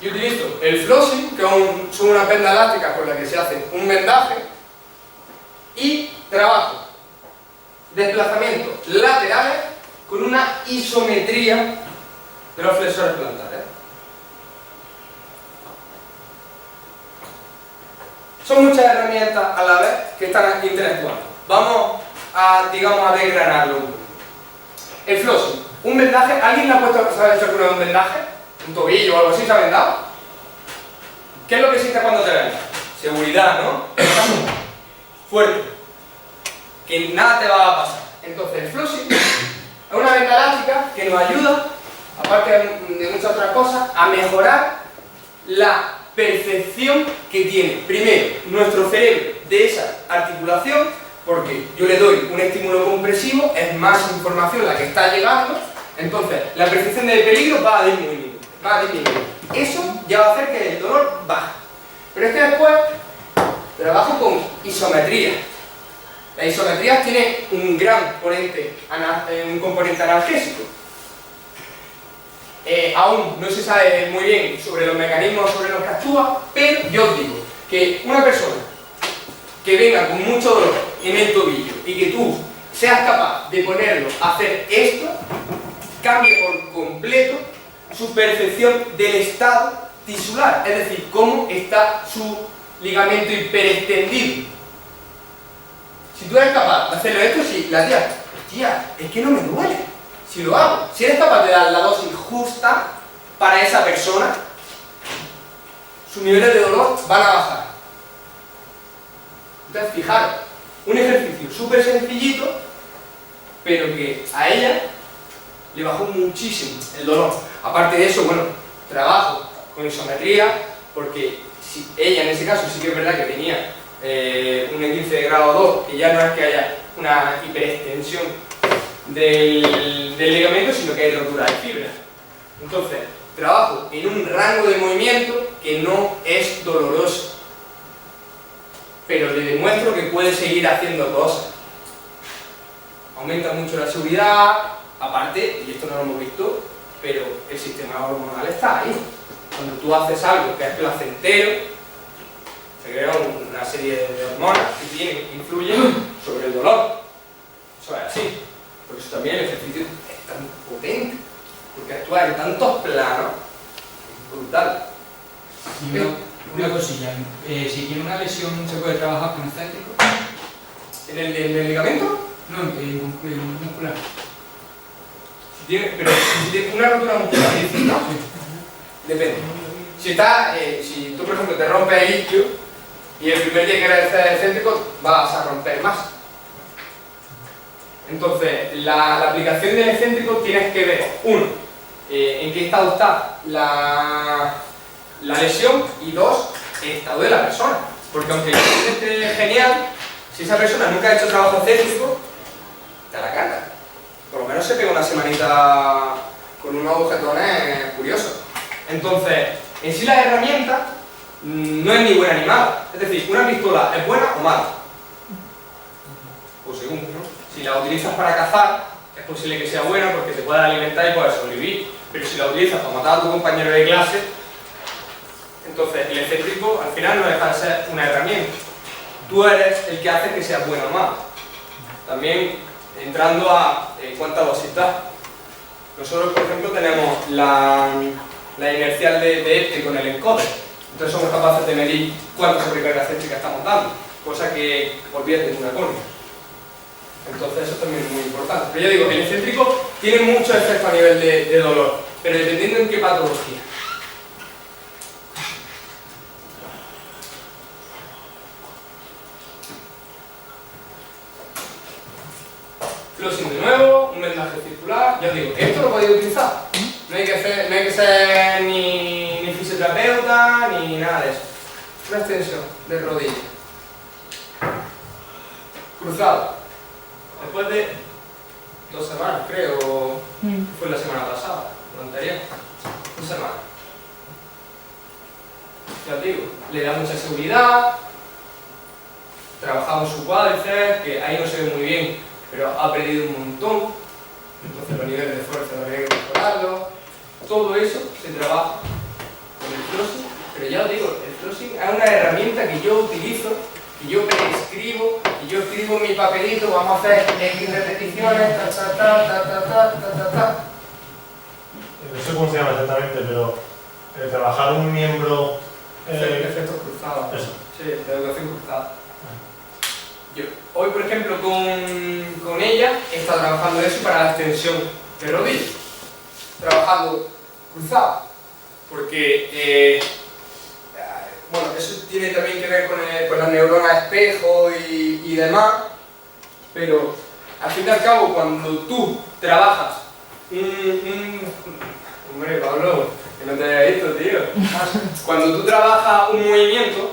[SPEAKER 1] y utilizo el flossing, que son unas vendas elásticas con las que se hace un vendaje, y trabajo desplazamientos laterales con una isometría de los flexores plantares. Son muchas herramientas a la vez que están interactuando. Vamos a, digamos, a desgranarlo un poco. El flossing, un vendaje. ¿Alguien le ha puesto a hecho alguna vez un vendaje? ¿Un tobillo o algo así se ha vendado? ¿Qué es lo que sientes cuando te vendas? Seguridad, ¿no? Fuerte. Que nada te va a pasar. Entonces el flossing es una venda elástica que nos ayuda, aparte de muchas otras cosas, a mejorar la percepción que tiene, primero, nuestro cerebro de esa articulación, porque yo le doy un estímulo compresivo, es más información la que está llegando, entonces la percepción de peligro va a disminuir, Eso ya va a hacer que el dolor baje. Pero es que después trabajo con isometría. La isometría tiene un gran componente analgésico. Aún no se sabe muy bien sobre los mecanismos sobre los que actúa, pero yo os digo que una persona que venga con mucho dolor en el tobillo y que tú seas capaz de ponerlo a hacer esto, cambia por completo su percepción del estado tisular, es decir, cómo está su ligamento hiperextendido. Si tú eres capaz de hacerlo esto, si la tía, es que no me duele. Si lo hago, si eres capaz de dar la dosis justa para esa persona, sus niveles de dolor van a bajar. Entonces, fijaros, un ejercicio súper sencillito, pero que a ella le bajó muchísimo el dolor. Aparte de eso, bueno, trabajo con isometría, porque si ella en ese caso sí que es verdad que tenía un esguince de grado 2, que ya no es que haya una hiperextensión del ligamento, sino que hay rotura de fibra. Entonces, trabajo en un rango de movimiento que no es doloroso, pero le demuestro que puede seguir haciendo cosas. Aumenta mucho la seguridad, aparte, y esto no lo hemos visto, pero el sistema hormonal está ahí. Cuando tú haces algo que es placentero, se crea una serie de hormonas que influyen sobre el dolor. Eso es así. Por eso también el ejercicio es tan potente, porque actúa en tantos planos, es brutal.
[SPEAKER 9] Y una cosilla, si tiene una lesión, ¿se puede trabajar con excéntrico?
[SPEAKER 1] ¿En el ligamento?
[SPEAKER 9] No, en muscular.
[SPEAKER 1] Pero si tiene una rotura muscular, ¿no?
[SPEAKER 9] Sí.
[SPEAKER 1] Depende. Si tú, por ejemplo, te rompes el isquio y el primer día que eres excéntrico, vas a romper más. Entonces, la aplicación del excéntrico tienes que ver, uno, en qué estado está la lesión, y dos, el estado de la persona. Porque aunque el excéntrico esté genial, si esa persona nunca ha hecho trabajo excéntrico, te la carga. Por lo menos se pega una semanita con unos agujetones curiosos. Entonces, en sí la herramienta no es ni buena ni mala. Es decir, una pistola es buena o mala. Pues según, ¿no? Si la utilizas para cazar, es posible que sea buena porque te puedas alimentar y puedas sobrevivir. Pero si la utilizas para matar a tu compañero de clase, entonces el excéntrico al final no deja de ser una herramienta. Tú eres el que hace que sea buena o mala. También entrando a cuánta dosis da. Nosotros, por ejemplo, tenemos la inercial de este con el encoder. Entonces somos capaces de medir cuánta sobrecarga excéntrica estamos dando. cosa que olvídate de una cónica. Entonces eso también es muy importante. Pero ya digo, el excéntrico tiene mucho efecto a nivel de dolor, pero dependiendo en qué patología. Flossing de nuevo, un vendaje circular, ya os digo, esto lo podéis utilizar. No hay que ser ni fisioterapeuta ni nada de eso. Una extensión de rodilla. Cruzado. Después de 2 semanas, creo, fue la semana pasada, la anterior. 2 semanas. Ya os digo, le da mucha seguridad. Trabajamos su cuádriceps, que ahí no se ve muy bien, pero ha perdido un montón. Entonces los niveles de fuerza habría que mejorarlo. Todo eso se trabaja con el flossing, pero ya os digo, el flossing es una herramienta que yo utilizo, que yo prescribo, que yo escribo en mi papelito, vamos a hacer X repeticiones,
[SPEAKER 2] No sé cómo se llama exactamente, pero trabajar un miembro...
[SPEAKER 1] efectos cruzados.
[SPEAKER 2] Eso.
[SPEAKER 1] Sí, la educación cruzada. Yo, hoy, por ejemplo, con ella he estado trabajando eso para la extensión de rodilla, trabajando cruzado, porque bueno, eso tiene también que ver con las neuronas espejo y demás, pero al fin y al cabo, cuando tú trabajas hombre, Pablo, que no te haya visto, tío. Cuando tú trabajas un movimiento,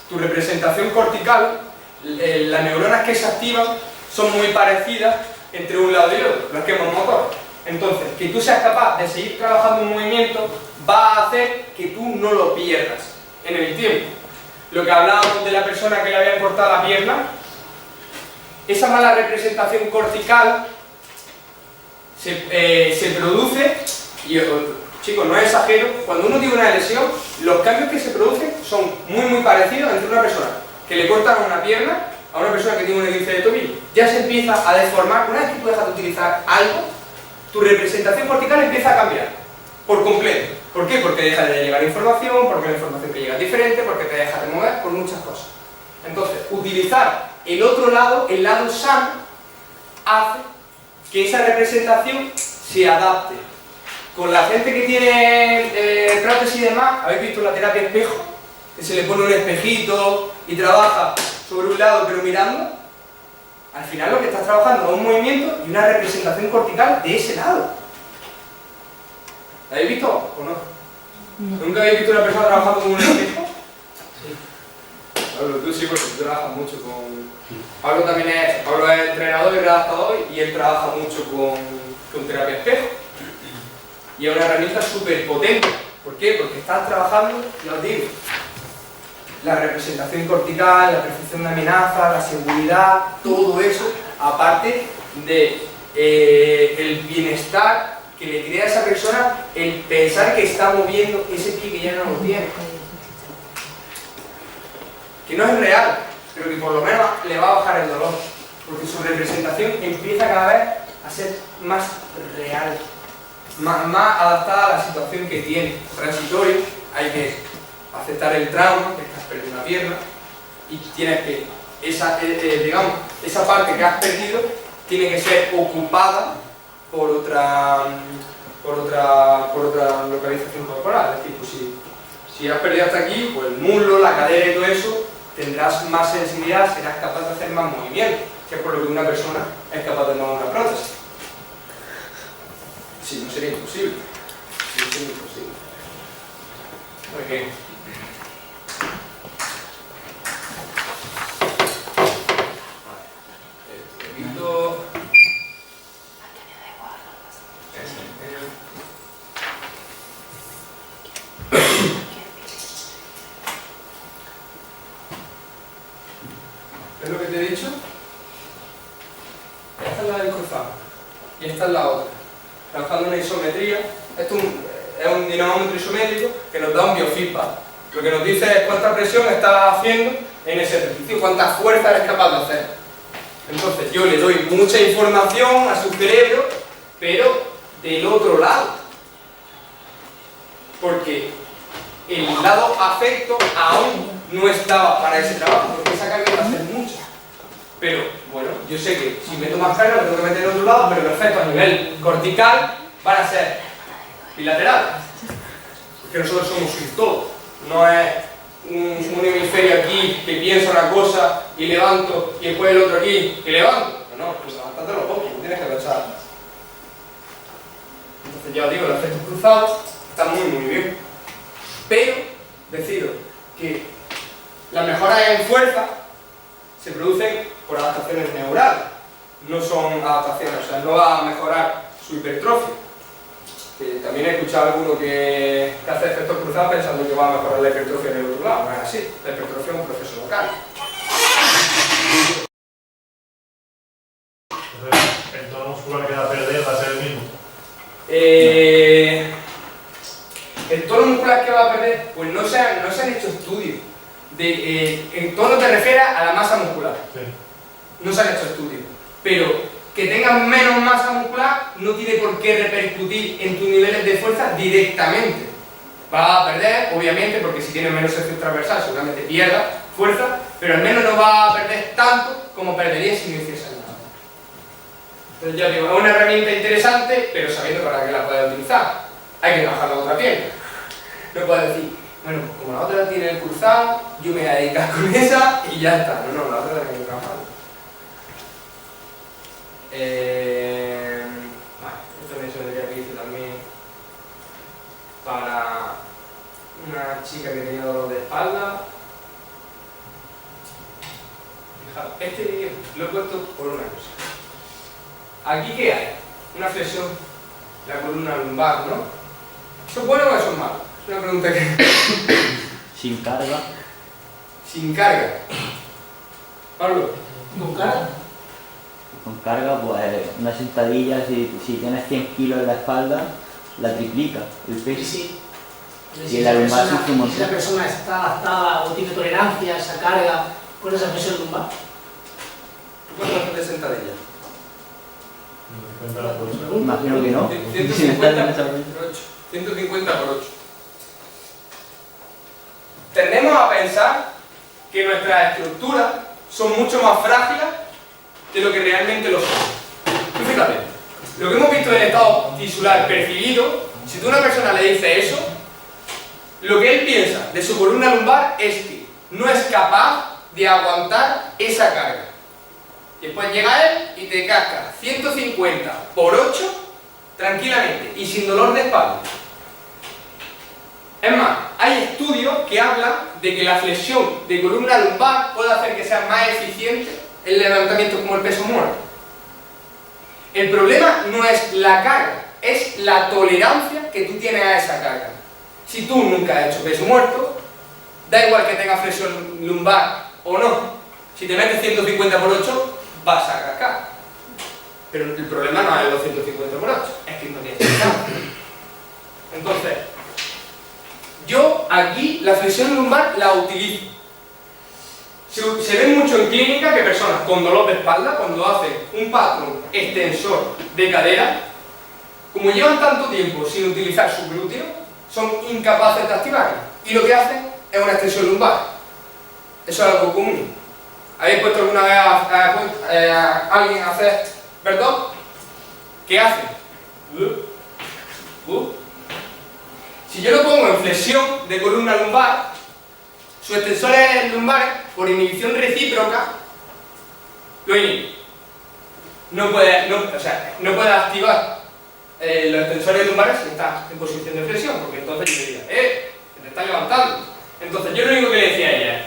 [SPEAKER 1] tu representación cortical, las neuronas que se activan son muy parecidas entre un lado y otro, los esquemas motores. Entonces, que tú seas capaz de seguir trabajando un movimiento va a hacer que tú no lo pierdas en el tiempo. Lo que hablábamos de la persona que le habían cortado la pierna, esa mala representación cortical se produce, y chicos, no exagero, cuando uno tiene una lesión, los cambios que se producen son muy parecidos entre una persona que le cortan una pierna a una persona que tiene un esguince de tobillo. Ya se empieza a deformar, una vez que tú dejas de utilizar algo, tu representación cortical empieza a cambiar por completo. ¿Por qué? Porque deja de llegar información, porque la información que llega es diferente, porque te deja de mover, por muchas cosas. Entonces, utilizar el otro lado, el lado sano, hace que esa representación se adapte. Con la gente que tiene prótesis y demás, ¿habéis visto la terapia espejo? Que se le pone un espejito y trabaja sobre un lado pero mirando. Al final lo que estás trabajando es un movimiento y una representación cortical de ese lado. ¿La habéis visto o no? ¿Nunca habéis visto una persona trabajando con un espejo? Sí. Pablo, tú sí, porque tú trabajas mucho con... Pablo es entrenador y redactador y él trabaja mucho con terapia espejo. Y es una herramienta súper potente. ¿Por qué? Porque estás trabajando, ya os digo, la representación cortical, la percepción de amenaza, la seguridad, todo eso, aparte de el bienestar que le crea a esa persona el pensar que está moviendo ese pie que ya no lo tiene. Que no es real, pero que por lo menos le va a bajar el dolor, porque su representación empieza cada vez a ser más real, más adaptada a la situación que tiene. Transitorio, hay que aceptar el trauma, que estás perdiendo una pierna, y tienes que, esa parte que has perdido tiene que ser ocupada por otra localización corporal. Es decir, pues si has perdido hasta aquí, pues el muslo, la cadera y todo eso, tendrás más sensibilidad, serás capaz de hacer más movimiento, que es por lo que una persona es capaz de mover una prótesis. Si no sería imposible. Si no sería imposible. Okay. ¿Es lo que te he dicho? Esta es la del cruzado y esta es la otra. Trabajando una isometría, esto es un dinamómetro isométrico que nos da un biofeedback. Lo que nos dice es cuánta presión estás haciendo en ese ejercicio, cuánta fuerza eres capaz de hacer. Entonces yo le doy mucha información a su cerebro, pero del otro lado. Porque el lado afecto aún no estaba para ese trabajo, porque esa carga iba a ser mucha. Pero, bueno, yo sé que si meto más carga, me tengo que meter en otro lado, pero los efectos a nivel cortical van a ser bilaterales. Porque nosotros somos un todo, no es un hemisferio aquí que piensa una cosa y levanto, y después el otro aquí y levanto. No, pues levantarte los poco, no tienes que pensar. Entonces ya os digo, los efectos cruzados están muy bien. Pero, deciros que las mejoras en fuerza se producen por adaptaciones neurales, no son adaptaciones, o sea, no va a mejorar su hipertrofia. Que también he escuchado a alguno que hace efectos cruzados pensando que va a mejorar la hipertrofia en el otro lado. No es así, la hipertrofia es un proceso local.
[SPEAKER 2] Entonces, el tono muscular que va a perder va a ser el mismo.
[SPEAKER 1] El tono muscular que va a perder, pues no se han hecho estudios. El tono te refiere a la masa muscular.
[SPEAKER 2] Sí.
[SPEAKER 1] No se han hecho estudios. Pero que tengas menos masa muscular no tiene por qué repercutir en tus niveles de fuerza directamente. Va a perder, obviamente, porque si tienes menos sección transversal seguramente pierdas fuerza, pero al menos no va a perder tanto como perdería si no hicieses nada. Entonces ya digo, es una herramienta interesante, pero sabiendo para qué la puedes utilizar. Hay que trabajar la otra pierna. No puedes decir, bueno, como la otra tiene el cruzado, yo me voy a dedicar con esa y ya está. No, la otra tiene que trabajar. Esto me suena que hice también para una chica que tenía dolor de espalda. Fijaos, este vídeo lo he puesto por una cosa. ¿Aquí qué hay? Una flexión, la columna lumbar, ¿no? ¿Eso es bueno o eso es malo? Es una pregunta que...
[SPEAKER 10] Sin carga.
[SPEAKER 1] Sin carga. Pablo.
[SPEAKER 8] ¿Con carga?
[SPEAKER 10] Con carga, pues una sentadilla, si tienes 100 kilos en la espalda, la triplica el peso.
[SPEAKER 8] Sí.
[SPEAKER 10] Y la lumbar sufre un
[SPEAKER 8] Si
[SPEAKER 10] montón.
[SPEAKER 8] la persona está adaptada o tiene tolerancia a esa carga con esa presión lumbar.
[SPEAKER 1] ¿Tú cuánto haces de sentadilla?
[SPEAKER 2] 50 por 8.
[SPEAKER 10] Imagino que no.
[SPEAKER 1] 150 por 8. 150 por 8. Tendemos a pensar que nuestras estructuras son mucho más frágiles de lo que realmente lo son. Tú fíjate, lo que hemos visto del estado tisular percibido, si tú a una persona le dices eso, lo que él piensa de su columna lumbar es que no es capaz de aguantar esa carga. Y después llega él y te casca 150 por 8 tranquilamente y sin dolor de espalda. Es más, hay estudios que hablan de que la flexión de columna lumbar puede hacer que sea más eficiente el levantamiento como el peso muerto. El problema no es la carga, es la tolerancia que tú tienes a esa carga. Si tú nunca has hecho peso muerto, da igual que tengas flexión lumbar o no. Si te metes 150 por 8, vas a cascar. Pero el problema no es los 150 por 8, es que no tienes tolerancia. Entonces, yo aquí la flexión lumbar la utilizo. Se ve mucho en clínica que personas con dolor de espalda, cuando hacen un patrón extensor de cadera, como llevan tanto tiempo sin utilizar su glúteo, son incapaces de activarlo. Y lo que hacen es una extensión lumbar. Eso es algo común. ¿Habéis puesto alguna vez a alguien a hacer verdad? ¿Qué hace? Si yo lo pongo en flexión de columna lumbar, sus extensores lumbares, por inhibición recíproca, lo inhiben. No puede activar los extensores lumbares si está en posición de flexión, porque entonces yo diría, que te está levantando. Entonces yo lo único que le decía a ella es,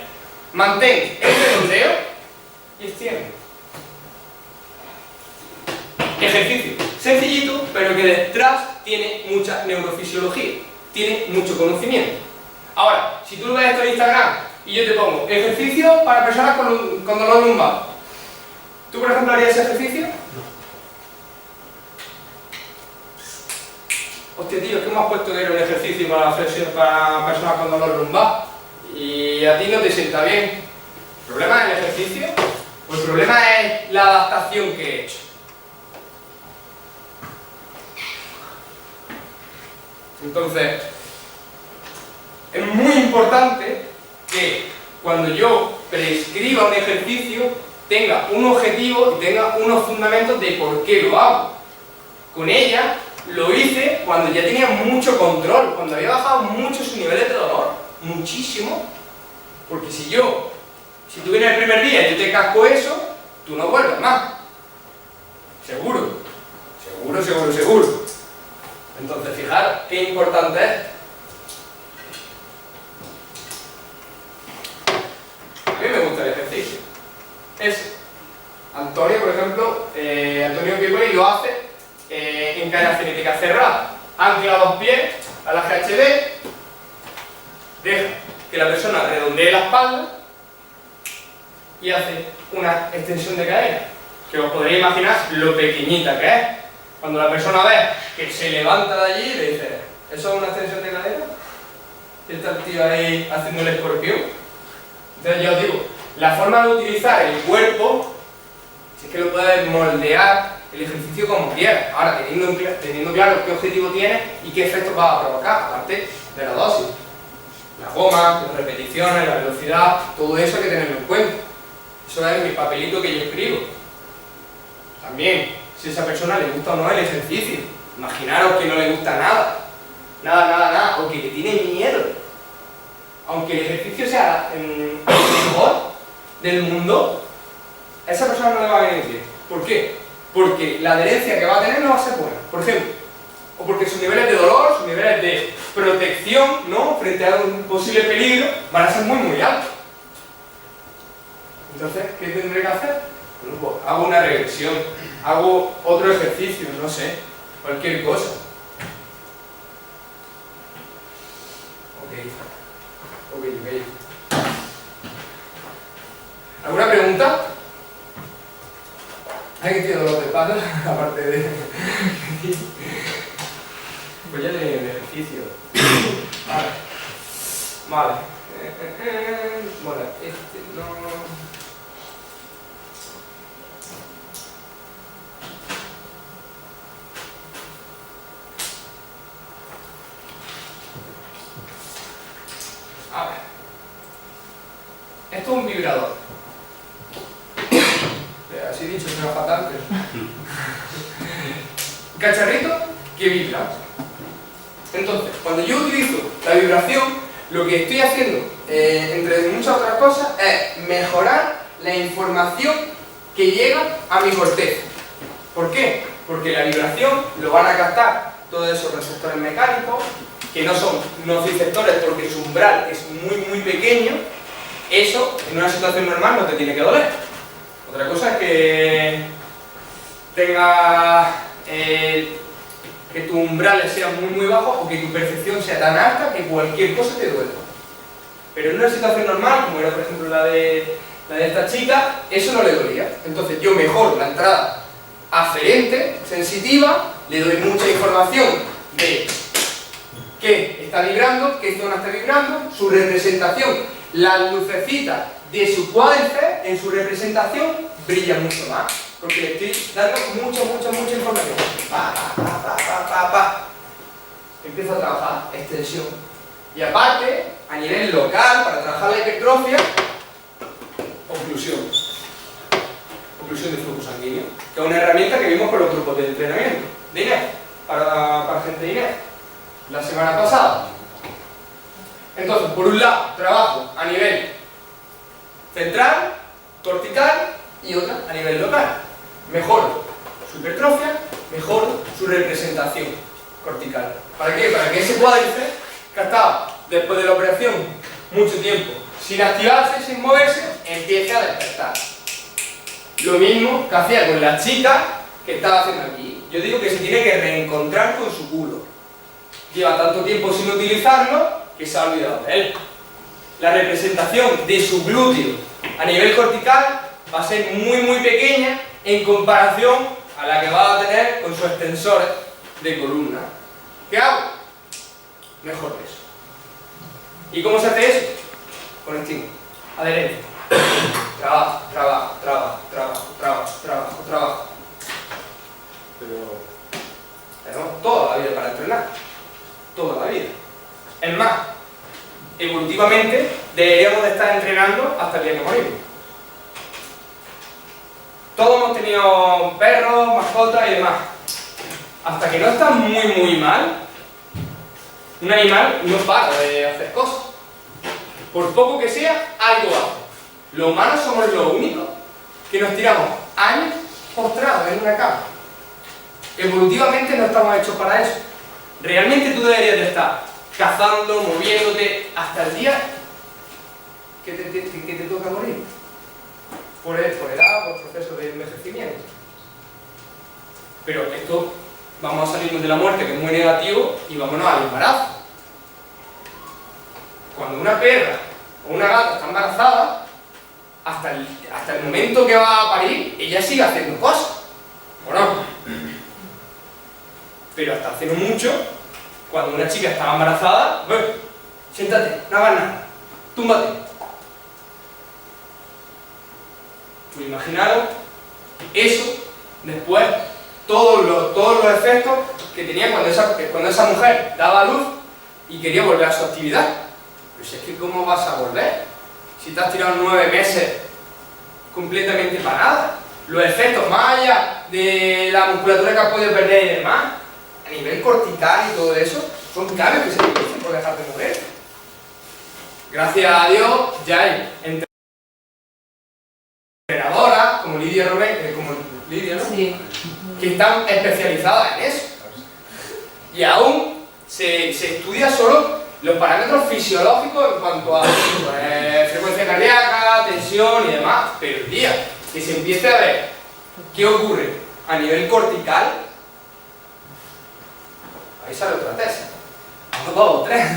[SPEAKER 1] mantén el redondeo y extiende. Ejercicio sencillito, pero que detrás tiene mucha neurofisiología, tiene mucho conocimiento. Ahora, si tú lo ves esto en Instagram y yo te pongo ejercicio para personas con dolor lumbar, ¿tú por ejemplo harías ese ejercicio? No. Hostia tío, es que me has puesto que era un ejercicio para personas con dolor lumbar y a ti no te sienta bien. ¿El problema es el ejercicio? ¿O el problema es la adaptación que he hecho? Entonces, es muy importante que cuando yo prescriba un ejercicio, tenga un objetivo y tenga unos fundamentos de por qué lo hago. Con ella lo hice cuando ya tenía mucho control, cuando había bajado mucho sus niveles de dolor, muchísimo. Porque si tú vienes el primer día y yo te casco eso, tú no vuelves más. Seguro. Seguro, seguro, seguro. Entonces, fijaros qué importante es. A mí me gusta el ejercicio. Antonio, por ejemplo, Antonio Piccoli lo hace en cadena cinética cerrada. Ancla los pies a la GHD, deja que la persona redondee la espalda y hace una extensión de cadera, que os podréis imaginar lo pequeñita que es. Cuando la persona ve que se levanta de allí, le dice, ¿eso es una extensión de cadera? Y está el tío ahí haciendo el escorpión. Entonces yo os digo, la forma de utilizar el cuerpo, si es que lo puedes moldear el ejercicio como quieras. Ahora, teniendo claro qué objetivo tienes y qué efectos va a provocar, aparte de la dosis. La goma, las repeticiones, la velocidad, todo eso hay que tenerlo en cuenta. Eso es mi papelito que yo escribo. También, si a esa persona le gusta o no el ejercicio. Imaginaros que no le gusta nada. Nada, o que le tiene miedo. Aunque el ejercicio sea el mejor del mundo, a esa persona no le va a venir bien. ¿Por qué? Porque la adherencia que va a tener no va a ser buena, por ejemplo. O porque sus niveles de dolor, sus niveles de protección, ¿no?, frente a un posible peligro, van a ser muy altos. Entonces, ¿qué tendré que hacer? Bueno, pues hago una regresión, hago otro ejercicio, no sé, cualquier cosa. Ok. ¿Alguna pregunta? ¿Hay que tiene dolor de espalda? Aparte de... Pues ya tenía el ejercicio. Vale. Bueno, no... A ver. Esto es un vibrador. Así dicho, suena fatal, pero... Cacharrito que vibra. Entonces, cuando yo utilizo la vibración, lo que estoy haciendo, entre muchas otras cosas, es mejorar la información que llega a mi corteza. ¿Por qué? Porque la vibración lo van a captar todos esos receptores mecánicos, que no son nociceptores porque su umbral es muy pequeño. Eso, en una situación normal, no te tiene que doler. Otra cosa es que tenga... que tu umbral sea muy bajo o que tu percepción sea tan alta que cualquier cosa te duele. Pero en una situación normal, como era por ejemplo la de esta chica, eso no le dolía. Entonces yo mejoro la entrada aferente, sensitiva, le doy mucha información de qué está vibrando, qué zona está vibrando, su representación, las lucecitas de su cuádriceps en su representación brillan mucho más. Porque le estoy dando mucha información. Empiezo a trabajar extensión. Y aparte, a nivel local, para trabajar la hipertrofia, oclusión. Oclusión de flujo sanguíneo. Que es una herramienta que vimos con los grupos de entrenamiento de Inés, para gente de Inés, la semana pasada. Entonces, por un lado, trabajo a nivel central, cortical, y otra a nivel local. Mejoro su hipertrofia, mejoro su representación cortical. ¿Para qué? Para que ese cuádriceps, que ha estado después de la operación mucho tiempo sin activarse, sin moverse, empiece a despertar. Lo mismo que hacía con la chica que estaba haciendo aquí. Yo digo que se tiene que reencontrar con su culo. Lleva tanto tiempo sin utilizarlo que se ha olvidado de él. La representación de su glúteo a nivel cortical va a ser muy pequeña en comparación a la que va a tener con sus extensores de columna. ¿Qué hago? Mejor peso. ¿Y cómo se hace eso? Con estímulo. Adherencia. Trabajo. Pero tenemos toda la vida para entrenar. Toda la vida. Es más, evolutivamente deberíamos de estar entrenando hasta el día que morimos. Todos hemos tenido perros, mascotas y demás. Hasta que no está muy mal, un animal no para de hacer cosas. Por poco que sea, algo hace. Los humanos somos los únicos que nos tiramos años postrados en una cama. Evolutivamente no estamos hechos para eso. Realmente tú deberías de estar cazando, moviéndote, hasta el día que te toca morir. Por edad, por proceso de envejecimiento. Pero esto, vamos a salirnos de la muerte, que es muy negativo, y vámonos al embarazo. Cuando una perra o una gata está embarazada, hasta el momento que va a parir, ella sigue haciendo cosas. ¿O no? Pero hasta hace no mucho, cuando una chica estaba embarazada, bueno, siéntate, no hagas nada, túmbate. Pues imaginaros eso, después, todos los efectos que tenía cuando esa mujer daba a luz y quería volver a su actividad. Pero si es que ¿cómo vas a volver? Si te has tirado 9 meses completamente para nada. Los efectos, más allá de la musculatura que has podido perder y demás, a nivel cortical y todo eso, son cambios que se producen por dejar de mover. Gracias a Dios ya hay entrenadoras como Lidia Romero, ¿no?
[SPEAKER 7] Sí.
[SPEAKER 1] Que están especializadas en eso. Y aún se estudia solo los parámetros fisiológicos en cuanto a frecuencia cardíaca, tensión y demás. Pero el día que se empiece a ver qué ocurre a nivel cortical, ahí sale otra tesis. 1, 2, 3.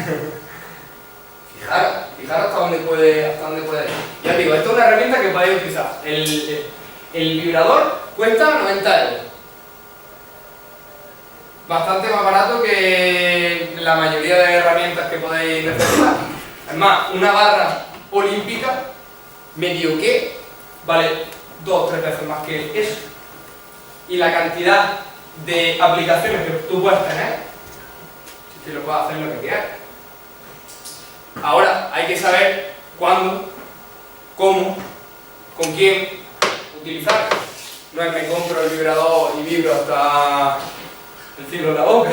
[SPEAKER 1] Fijaros hasta dónde puede ir. Ya digo, esto es una herramienta que podéis utilizar. El vibrador cuesta 90 euros. Bastante más barato que la mayoría de herramientas que podéis necesitar. Es más, una barra olímpica, medio que, vale 2 o 3 veces más que eso. Y la cantidad de aplicaciones que tú puedes tener, si que lo puedes hacer lo que quieras. Ahora, hay que saber cuándo, cómo, con quién utilizarlo. No es me compro el vibrador y vibro hasta el cielo en la boca.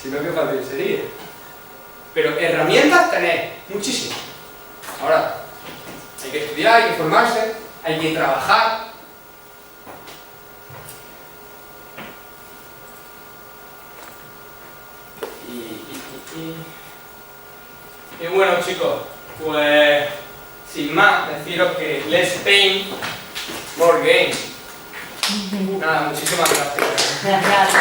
[SPEAKER 1] Sino que fácil sería. Pero herramientas tenéis muchísimas. Ahora, hay que estudiar, hay que formarse, hay que trabajar. Y bueno, chicos, pues sin más, deciros que less pain, more gain. Nada, muchísimas gracias.
[SPEAKER 7] Gracias.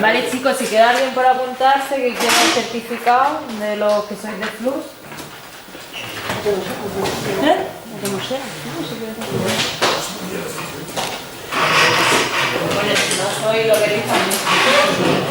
[SPEAKER 7] Vale, chicos, si queda alguien por apuntarse que quiera el certificado de los que sois de Flux. ¿Eh? Como sea. Bueno, si no soy lo que dicen.